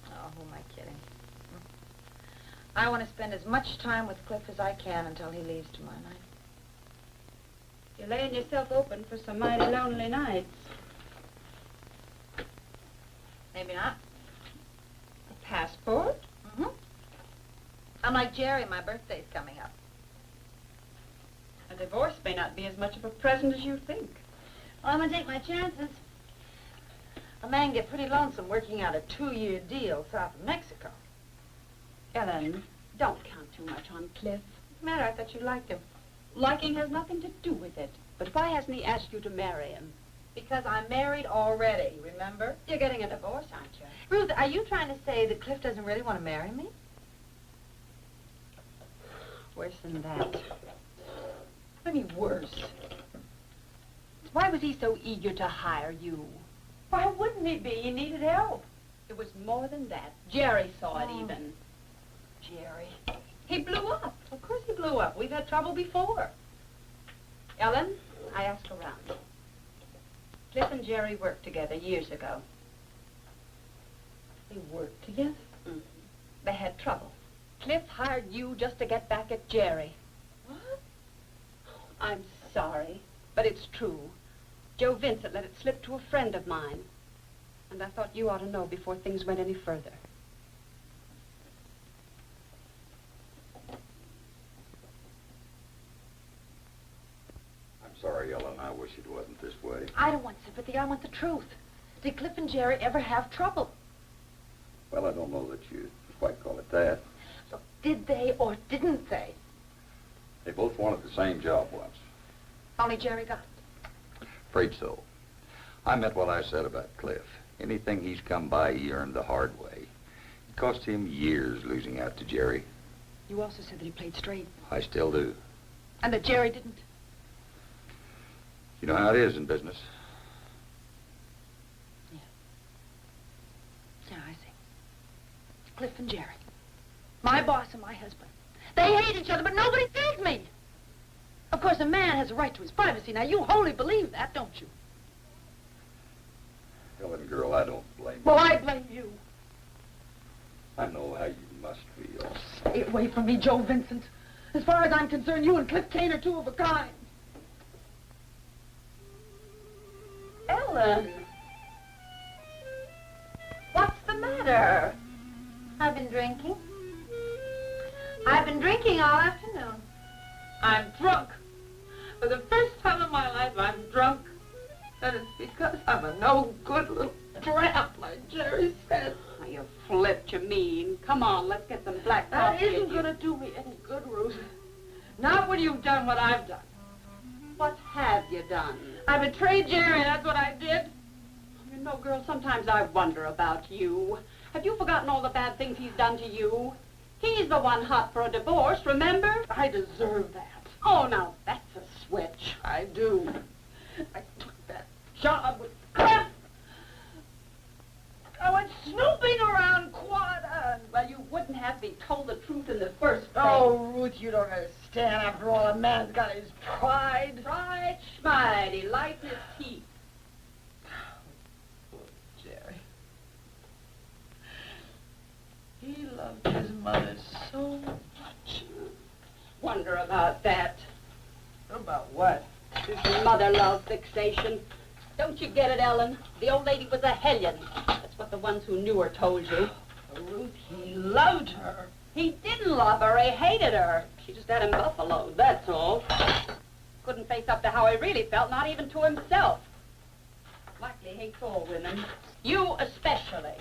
Oh, who am I kidding? I want to spend as much time with Cliff as I can until he leaves tomorrow night. You're laying yourself open for some mighty lonely nights. Maybe not. A passport? Mm-hmm. I'm like Jerry, my birthday's coming up. A divorce may not be as much of a present as you think. Well, I'm going to take my chances. A man can get pretty lonesome working out a 2-year deal south of Mexico. Ellen, don't count too much on Cliff. What's the matter? I thought you liked him. Liking has nothing to do with it. But why hasn't he asked you to marry him? Because I'm married already, remember? You're getting a divorce, aren't you? Ruth, are you trying to say that Cliff doesn't really want to marry me? Worse than that. I mean, worse. Why was he so eager to hire you? Why wouldn't he be? He needed help. It was more than that. Jerry saw it even. Jerry. He blew up. Of course he blew up. We've had trouble before. Ellen, I asked around. Cliff and Jerry worked together years ago. They worked together? Mm-hmm. They had trouble. Cliff hired you just to get back at Jerry. What? I'm sorry, but it's true. Joe Vincent let it slip to a friend of mine. And I thought you ought to know before things went any further. I'm sorry, Ellen. I wish it wasn't this way. I don't want sympathy. I want the truth. Did Cliff and Jerry ever have trouble? Well, I don't know that you quite call it that. So did they or didn't they? They both wanted the same job once. Only Jerry got it. Afraid so. I meant what I said about Cliff. Anything he's come by, he earned the hard way. It cost him years losing out to Jerry. You also said that he played straight. I still do. And that Jerry didn't. You know how it is in business. Yeah, I see. Cliff and Jerry. My boss and my husband. They hate each other, but nobody sees me. Of course, a man has a right to his privacy. Now, you wholly believe that, don't you? Ellen, girl, I don't blame you. Well, I blame you. I know how you must feel. Stay away from me, Joe Vincent. As far as I'm concerned, you and Cliff Kane are two of a kind. Ellen! What's the matter? I've been drinking. I've been drinking all afternoon. I'm drunk. For the first time in my life, I'm drunk. And it's because I'm a no-good little tramp, like Jerry said. Oh, you flipped, you mean. Come on, let's get some black That coffee. isn't going to do me any good, Ruth. Not when you've done what I've done. What have you done? I betrayed Jerry, that's what I did. You know, girl, sometimes I wonder about you. Have you forgotten all the bad things he's done to you? He's the one hot for a divorce, remember? I deserve that. Oh, now that's a switch. I do. I took that job with Cliff. I went snooping around Quad. Well, you wouldn't have me told the truth in the first place. Oh, Ruth, you don't understand. After all, a man's got his pride. Pride, schmide, he lights his teeth. Jerry. mother so much. Wonder about that. About what? This mother love fixation. Don't you get it, Ellen? The old lady was a hellion. That's what the ones who knew her told you. Ruth, he loved her. He didn't love her, he hated her. She just had him buffaloed, that's all. Couldn't face up to how he really felt, not even to himself. Likely hates all women. You especially.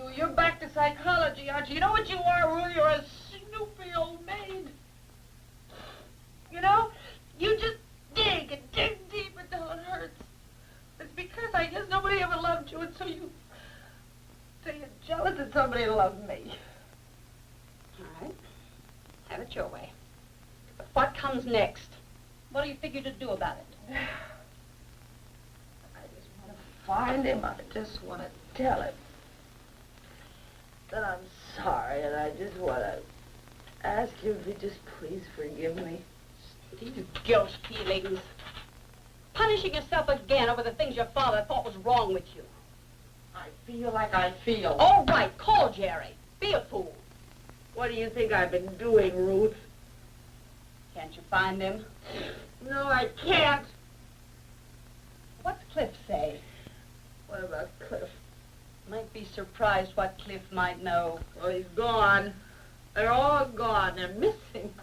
Oh, you're back to psychology, aren't you? You know what you are, Ruth? You're a snoopy old maid. You know, you just dig and dig deep until it hurts. It's because I guess nobody ever loved you, and so you're jealous that somebody loved me. All right. Have it your way. But what comes next? What do you figure to do about it? I just want to find him. I just want to tell him that I'm sorry, and I just want to ask him if he'd just please forgive me. These guilt feelings. Punishing yourself again over the things your father thought was wrong with you. I feel like I feel. All right, call Jerry. Be a fool. What do you think I've been doing, Ruth? Can't you find him? No, I can't. What's Cliff say? What about Cliff? Might be surprised what Cliff might know. Well, he's gone. They're all gone. They're missing.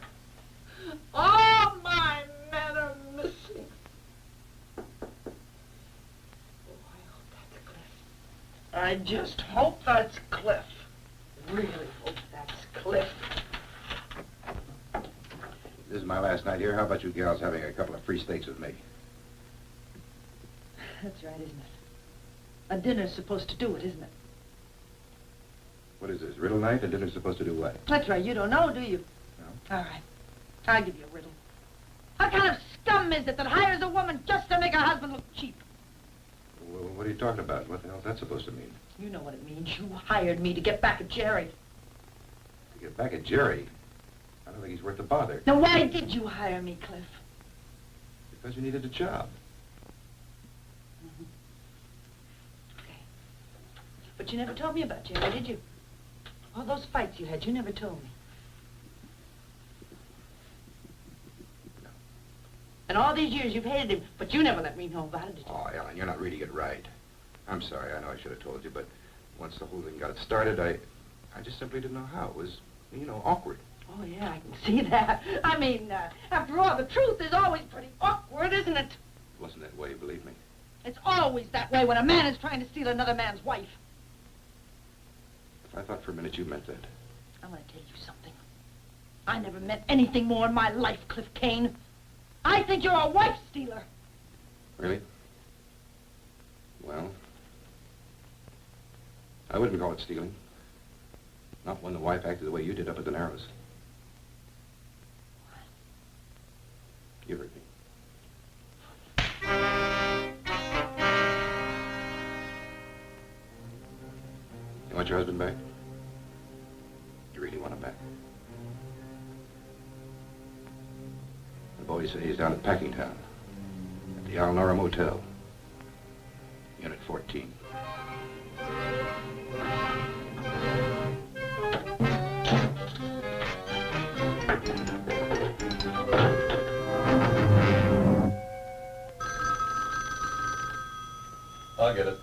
All my men are missing. Oh, I hope that's Cliff. I just hope that's Cliff. Really hope that's Cliff. This is my last night here. How about you gals having a couple of free steaks with me? That's right, isn't it? A dinner's supposed to do it, isn't it? What is this, riddle night? And dinner's supposed to do what? That's right. You don't know, do you? No. All right. I'll give you a riddle. What kind of scum is it that hires a woman just to make her husband look cheap? Well, what are you talking about? What the hell's that supposed to mean? You know what it means. You hired me to get back at Jerry. To get back at Jerry? I don't think he's worth the bother. Now, why did you hire me, Cliff? Because you needed a job. Okay. But you never told me about Jerry, did you? All those fights you had, you never told me. No. And all these years you've hated him, but you never let me know about it, did you? Oh, Ellen, you're not reading it right. I'm sorry. I know I should have told you, but once the whole thing got started, I just simply didn't know how. It was, you know, awkward. Oh, yeah, I can see that. I mean, after all, the truth is always pretty awkward, isn't it? It wasn't that way, believe me. It's always that way when a man is trying to steal another man's wife. I thought for a minute you meant that. I'm going to tell you something. I never meant anything more in my life, Cliff Kane. I think you're a wife stealer. Really? Well, I wouldn't call it stealing. Not when the wife acted the way you did up at the Narrows. You heard me. You want your husband back? You really want him back? The boys say he's down at Packingtown, at the Alnora Motel, Unit 14. I'll get it.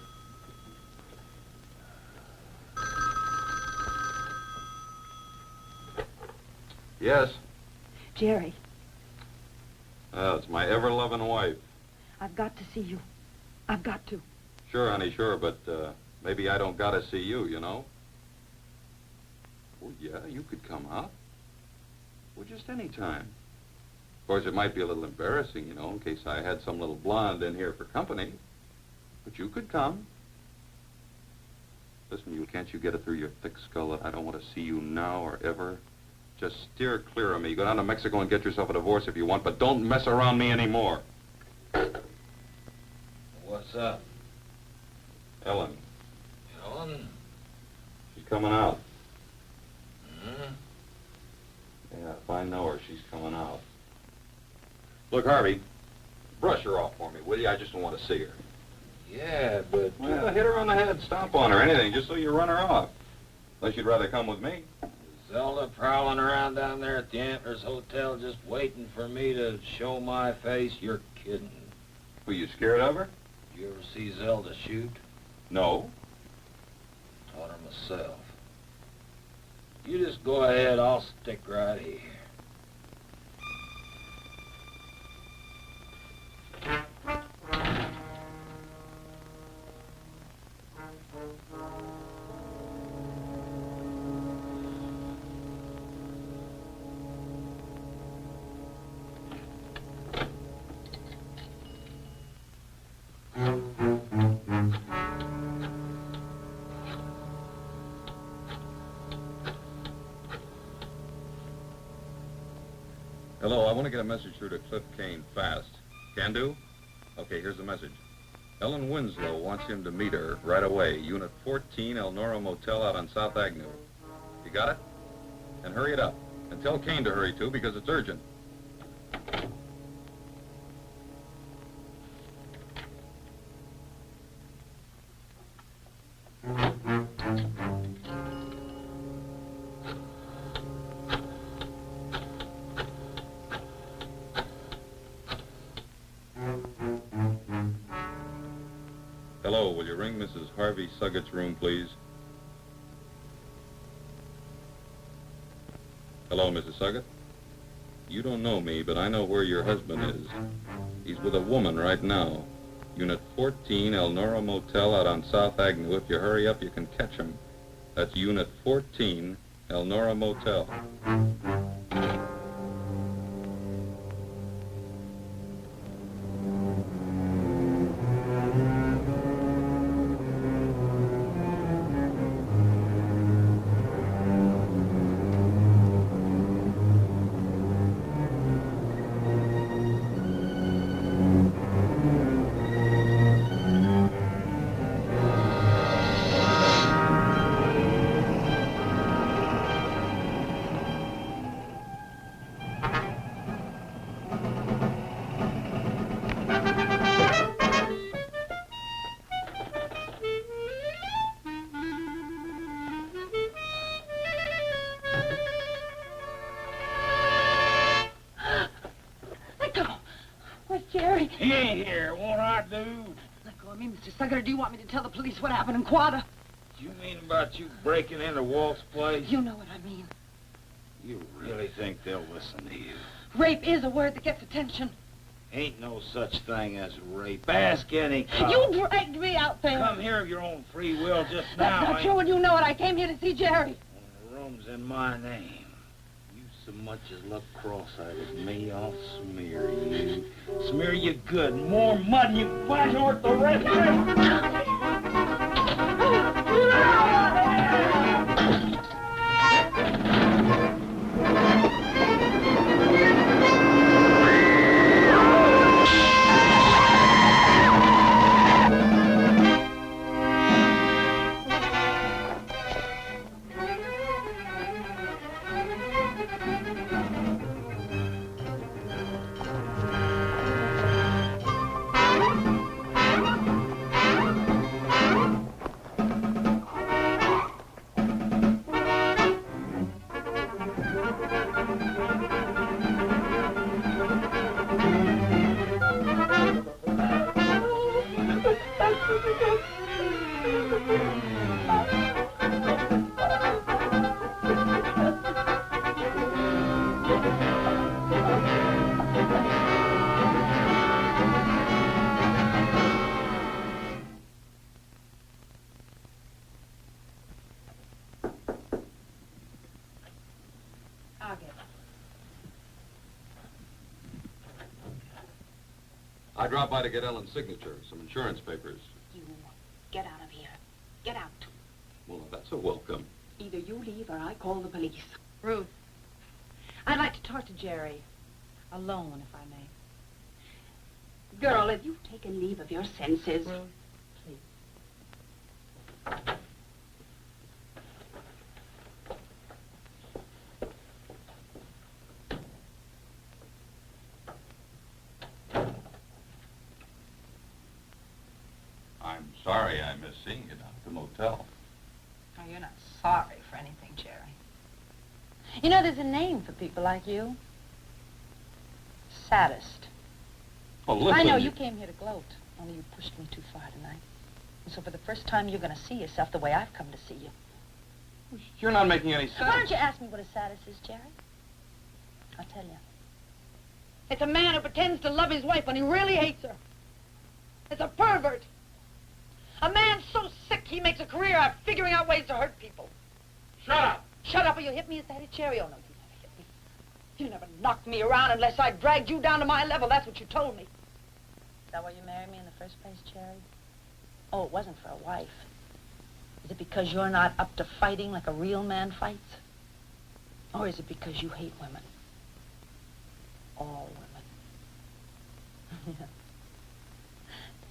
Yes. Jerry, It's my ever-loving wife. I've got to see you. I've got to. Sure, honey, sure, but maybe I don't gotta see you, you know? Well, yeah, you could come out. Well, just any time. Of course, it might be a little embarrassing, you know, in case I had some little blonde in here for company. But you could come. Listen, can't you get it through your thick skull that I don't want to see you now or ever? Just steer clear of me. Go down to Mexico and get yourself a divorce if you want, but don't mess around me anymore. What's up? Ellen. Ellen? She's coming out. Hmm? Yeah, if I know her, she's coming out. Look, Harvey, brush her off for me, will you? I just don't want to see her. Yeah, but... Well, hit her on the head, stomp on her, anything, just so you run her off. Unless you'd rather come with me. Zelda prowling around down there at the Antlers Hotel just waiting for me to show my face? You're kidding. Were you scared of her? Did you ever see Zelda shoot? No. Taught her myself. You just go ahead, I'll stick right here. Hello, I want to get a message through to Cliff Kane fast. Can do? Okay, here's the message. Ellen Winslow wants him to meet her right away. Unit 14, Elnora Motel out on South Avenue. You got it? And hurry it up. And tell Kane to hurry too, because it's urgent. Hello, will you ring Mrs. Harvey Suggett's room, please? Hello, Mrs. Suggett? You don't know me, but I know where your husband is. He's with a woman right now. Unit 14, Elnora Motel out on South Avenue. If you hurry up, you can catch him. That's Unit 14, Elnora Motel. Jerry. He ain't here. Won't I do? Let go of me, Mr. Suggett, or do you want me to tell the police what happened in Quada? You mean about you breaking into Walt's place? You know what I mean. You really think they'll listen to you? Rape is a word that gets attention. Ain't no such thing as rape. Ask any cop. You dragged me out there. Come here of your own free will just That's now. not true, and you know it. I came here to see Jerry. The room's in my name. You so much as look cross-eyed at me, I'll smear you. Smear you good. More mud than you can find worth the rest of it. I dropped by to get Ellen's signature, some insurance papers. You get out of here. Get out. Well, that's a welcome. Either you leave or I call the police. Ruth, I'd like to talk to Jerry. Alone, if I may. Girl, have you taken leave of your senses? Ruth, please. I'm sorry I missed seeing you down at the motel. I Oh, you're not sorry for anything, Jerry. You know, there's a name for people like you. Sadist. Oh, listen. I know you came here to gloat, only you pushed me too far tonight. And so for the first time, you're going to see yourself the way I've come to see you. You're not making any sense. Why don't you ask me what a sadist is, Jerry? I'll tell you. It's a man who pretends to love his wife when he really hates her. It's a pervert. A man so sick he makes a career out of figuring out ways to hurt people. Shut up. Shut up or you'll hit me. Is that it, Jerry? Oh, no, you never hit me. You never knocked me around unless I dragged you down to my level. That's what you told me. Is that why you married me in the first place, Jerry? Oh, it wasn't for a wife. Is it because you're not up to fighting like a real man fights? Or is it because you hate women? All women.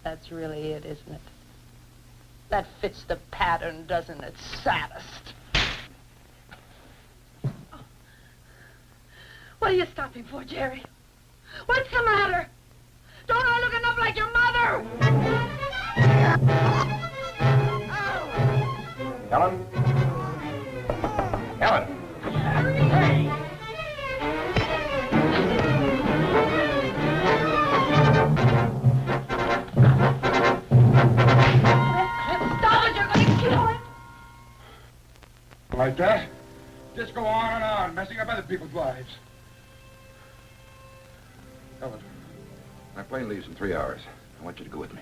That's really it, isn't it? That fits the pattern, doesn't it? Saddest. What are you stopping for, Jerry? What's the matter? Don't I look enough like your mother? Helen? Helen! Jerry! Stop it! You're going to kill him! Like that? Just go on and on, messing up other people's lives. Helen, my plane leaves in 3 hours. I want you to go with me.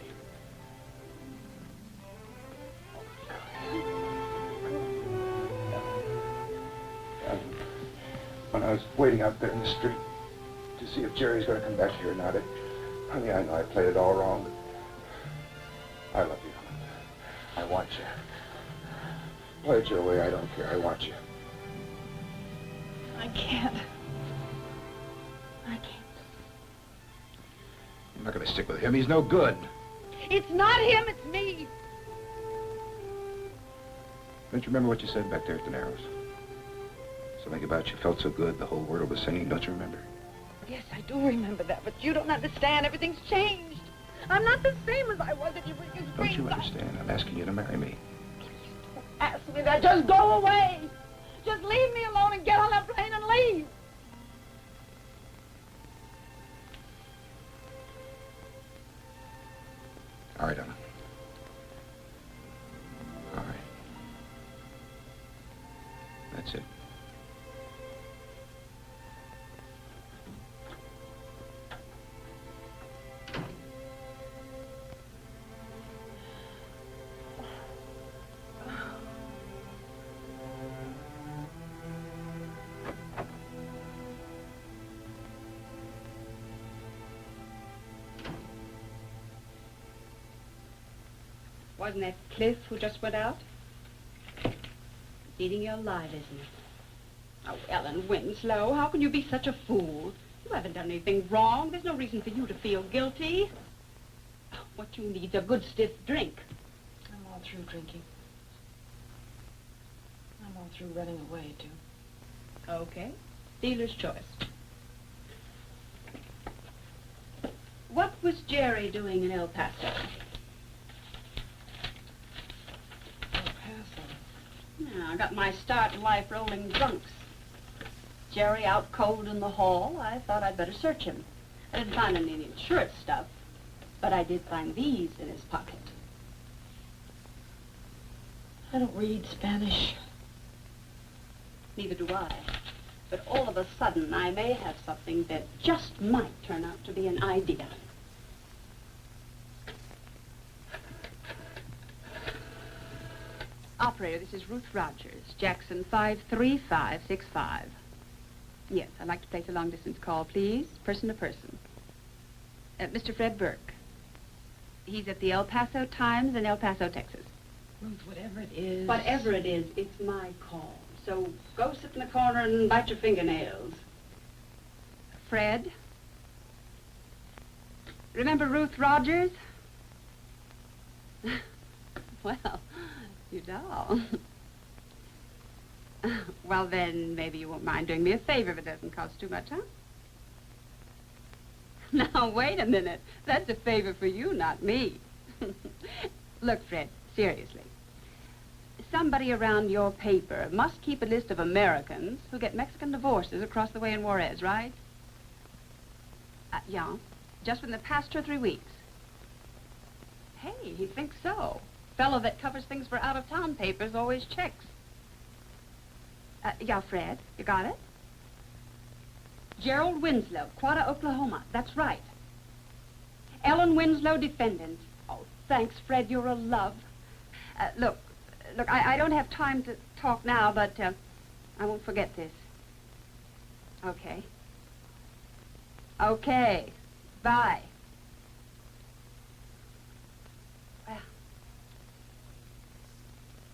When I was waiting out there in the street to see if Jerry's going to come back here or not, honey, I know I played it all wrong, but I love you, Helen. I want you. Play it your way, I don't care. I want you. I can't. I'm not going to stick with him. He's no good. It's not him, it's me. Don't you remember what you said back there at the Narrows? Something about you felt so good, the whole world was singing. Don't you remember? Yes, I do remember that, but you don't understand. Everything's changed. I'm not the same as I was if you bring your Don't you understand? I'm asking you to marry me. Ask me that. Just go away. Just leave me alone and get on that plane and leave. All right, Ellen. All right. That's it. Wasn't that Cliff who just went out? Eating your alive, isn't it? Oh, Ellen Winslow, how can you be such a fool? You haven't done anything wrong. There's no reason for you to feel guilty. What you need's a good stiff drink. I'm all through drinking. I'm all through running away, too. Okay. Dealer's choice. What was Jerry doing in El Paso? I got my start in life rolling drunks. Jerry out cold in the hall. I thought I'd better search him. I didn't find any insurance stuff, but I did find these in his pocket. I don't read Spanish. Neither do I. But all of a sudden, I may have something that just might turn out to be an idea. Operator, this is Ruth Rogers, Jackson 53565. Yes, I'd like to place a long-distance call, please, person to person. Mr. Fred Burke. He's at the El Paso Times in El Paso, Texas. Ruth, whatever it is... Whatever it is, it's my call. So go sit in the corner and bite your fingernails. Fred? Remember Ruth Rogers? Well... You don't. Well, then, maybe you won't mind doing me a favor if it doesn't cost too much, huh? Now, wait a minute. That's a favor for you, not me. Look, Fred, seriously. somebody around your paper must keep a list of Americans who get Mexican divorces across the way in Juarez, right? Yeah, just within the past 2 or 3 weeks. Hey, he thinks so. Fellow that covers things for out-of-town papers always checks. Yeah, Fred, you got it? Gerald Winslow, Quada, Oklahoma. That's right. Ellen Winslow, defendant. Oh, thanks, Fred. You're a love. Look, I don't have time to talk now, but I won't forget this. Okay. Okay. Bye. Well,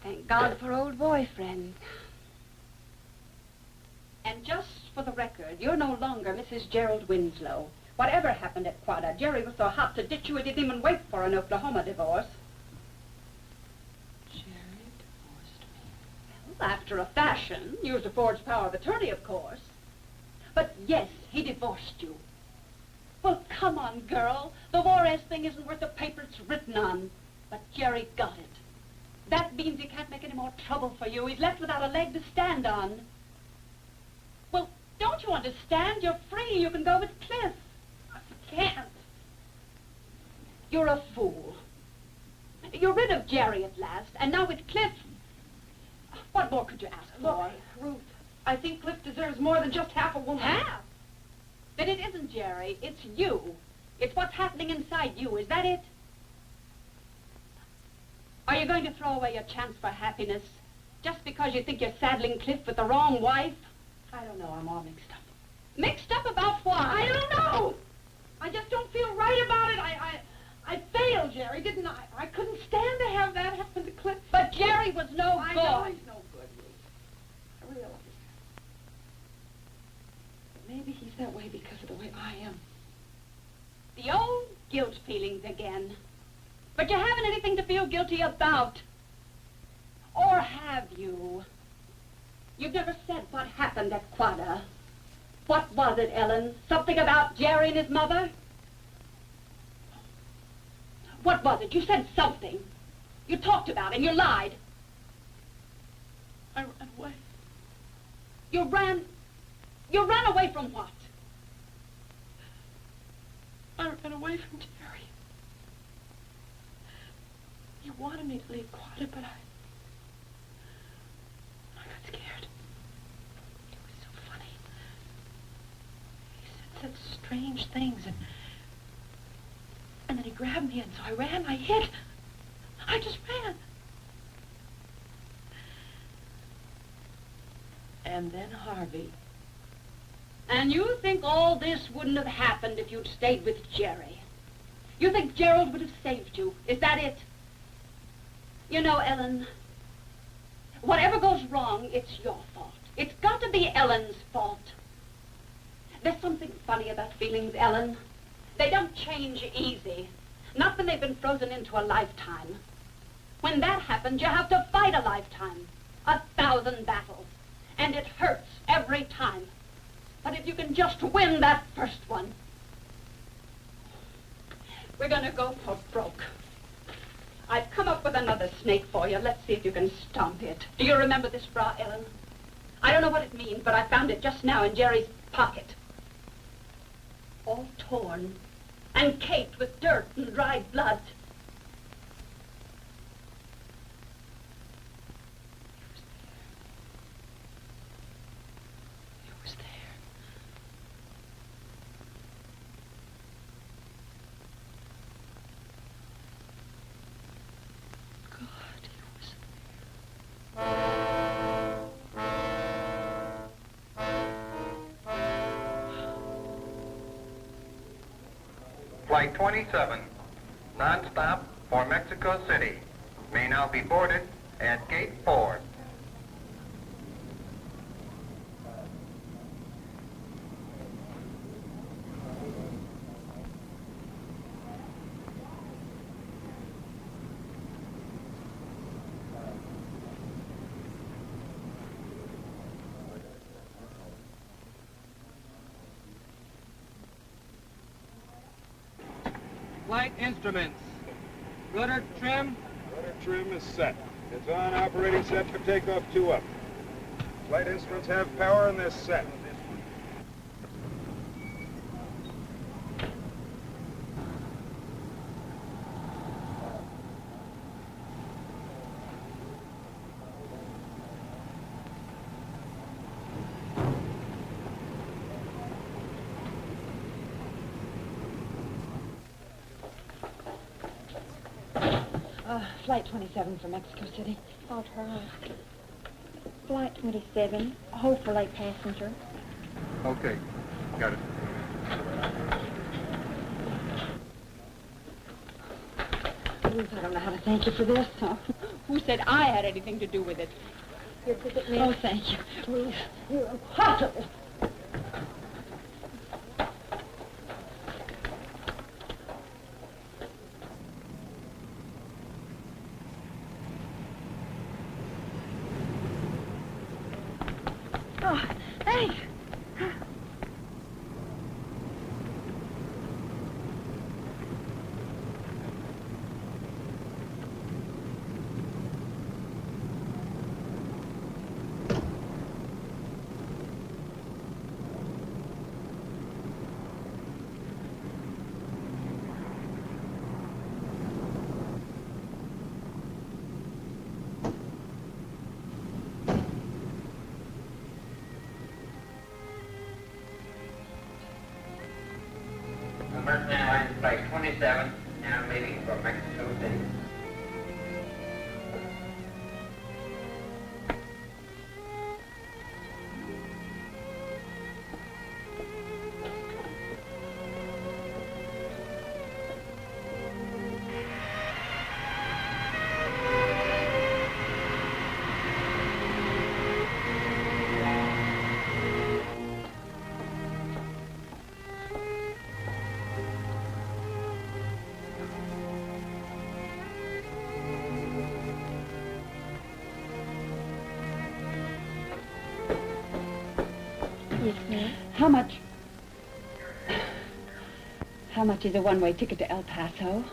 thank God for old boyfriend. And just for the record, you're no longer Mrs. Gerald Winslow. Whatever happened at Quada, Jerry was so hot to ditch you, he didn't even wait for an Oklahoma divorce. Jerry divorced me. Well, after a fashion, used a forged power of attorney, of course. But yes, he divorced you. Well, come on, girl. The Juarez thing isn't worth the paper it's written on. But Jerry got it. That means he can't make any more trouble for you. He's left without a leg to stand on. Well, don't you understand? You're free. You can go with Cliff. I can't. You're a fool. You're rid of Jerry at last, and now with Cliff, what more could you ask for? Ruth, I think Cliff deserves more than just half a woman. Half? Then it isn't Jerry, it's you. It's what's happening inside you, is that it? Are you going to throw away your chance for happiness just because you think you're saddling Cliff with the wrong wife? I don't know, I'm all mixed up. Mixed up about what? I don't know! I just don't feel right about it. I failed, Jerry, didn't I? I couldn't stand to have that happen to Cliff. But Jerry was no I good. know he's no good, Ruth. I realize. But maybe he's that way because of the way I am. The old guilt feelings again. But you haven't anything to feel guilty about. Or have you? You've never said what happened at Quada. What was it, Ellen? Something about Jerry and his mother? What was it? You said something. You talked about him. You lied. I ran away. You ran away from what? I ran away from Jerry. He wanted me to leave Quada, but I got scared. It was so funny. He said such strange things, and then he grabbed me, and so I ran, I hid. I just ran. And then Harvey. And you think all this wouldn't have happened if you'd stayed with Jerry? You think Gerald would have saved you? Is that it? You know, Ellen, whatever goes wrong, it's your fault. It's got to be Ellen's fault. There's something funny about feelings, Ellen. They don't change easy. Not when they've been frozen into a lifetime. When that happens, you have to fight a lifetime. 1,000 battles. And it hurts every time. But if you can just win that first one, we're gonna go for broke. I've come up with another snake for you. Let's see if you can stomp it. Do you remember this bra, Ellen? I don't know what it means, but I found it just now in Jerry's pocket. All torn and caked with dirt and dried blood. He was there. God, he was Flight 27, non-stop for Mexico City, may now be boarded at Gate 4. Flight instruments. Rudder trim? Rudder trim is set. It's on, operating set for takeoff 2 up. Flight instruments have power and they're set. Flight 27 for Mexico City. I'll try. Flight 27, hold for late passenger. Okay, got it. Ruth, I don't know how to thank you for this. Who said I had anything to do with it? Your ticket, miss. Oh, thank you. Ruth, you're impossible. Oh, thanks. American Airlines Flight 27, now leaving for Mexico City. Yes, ma'am. How much? How much is a one-way ticket to El Paso?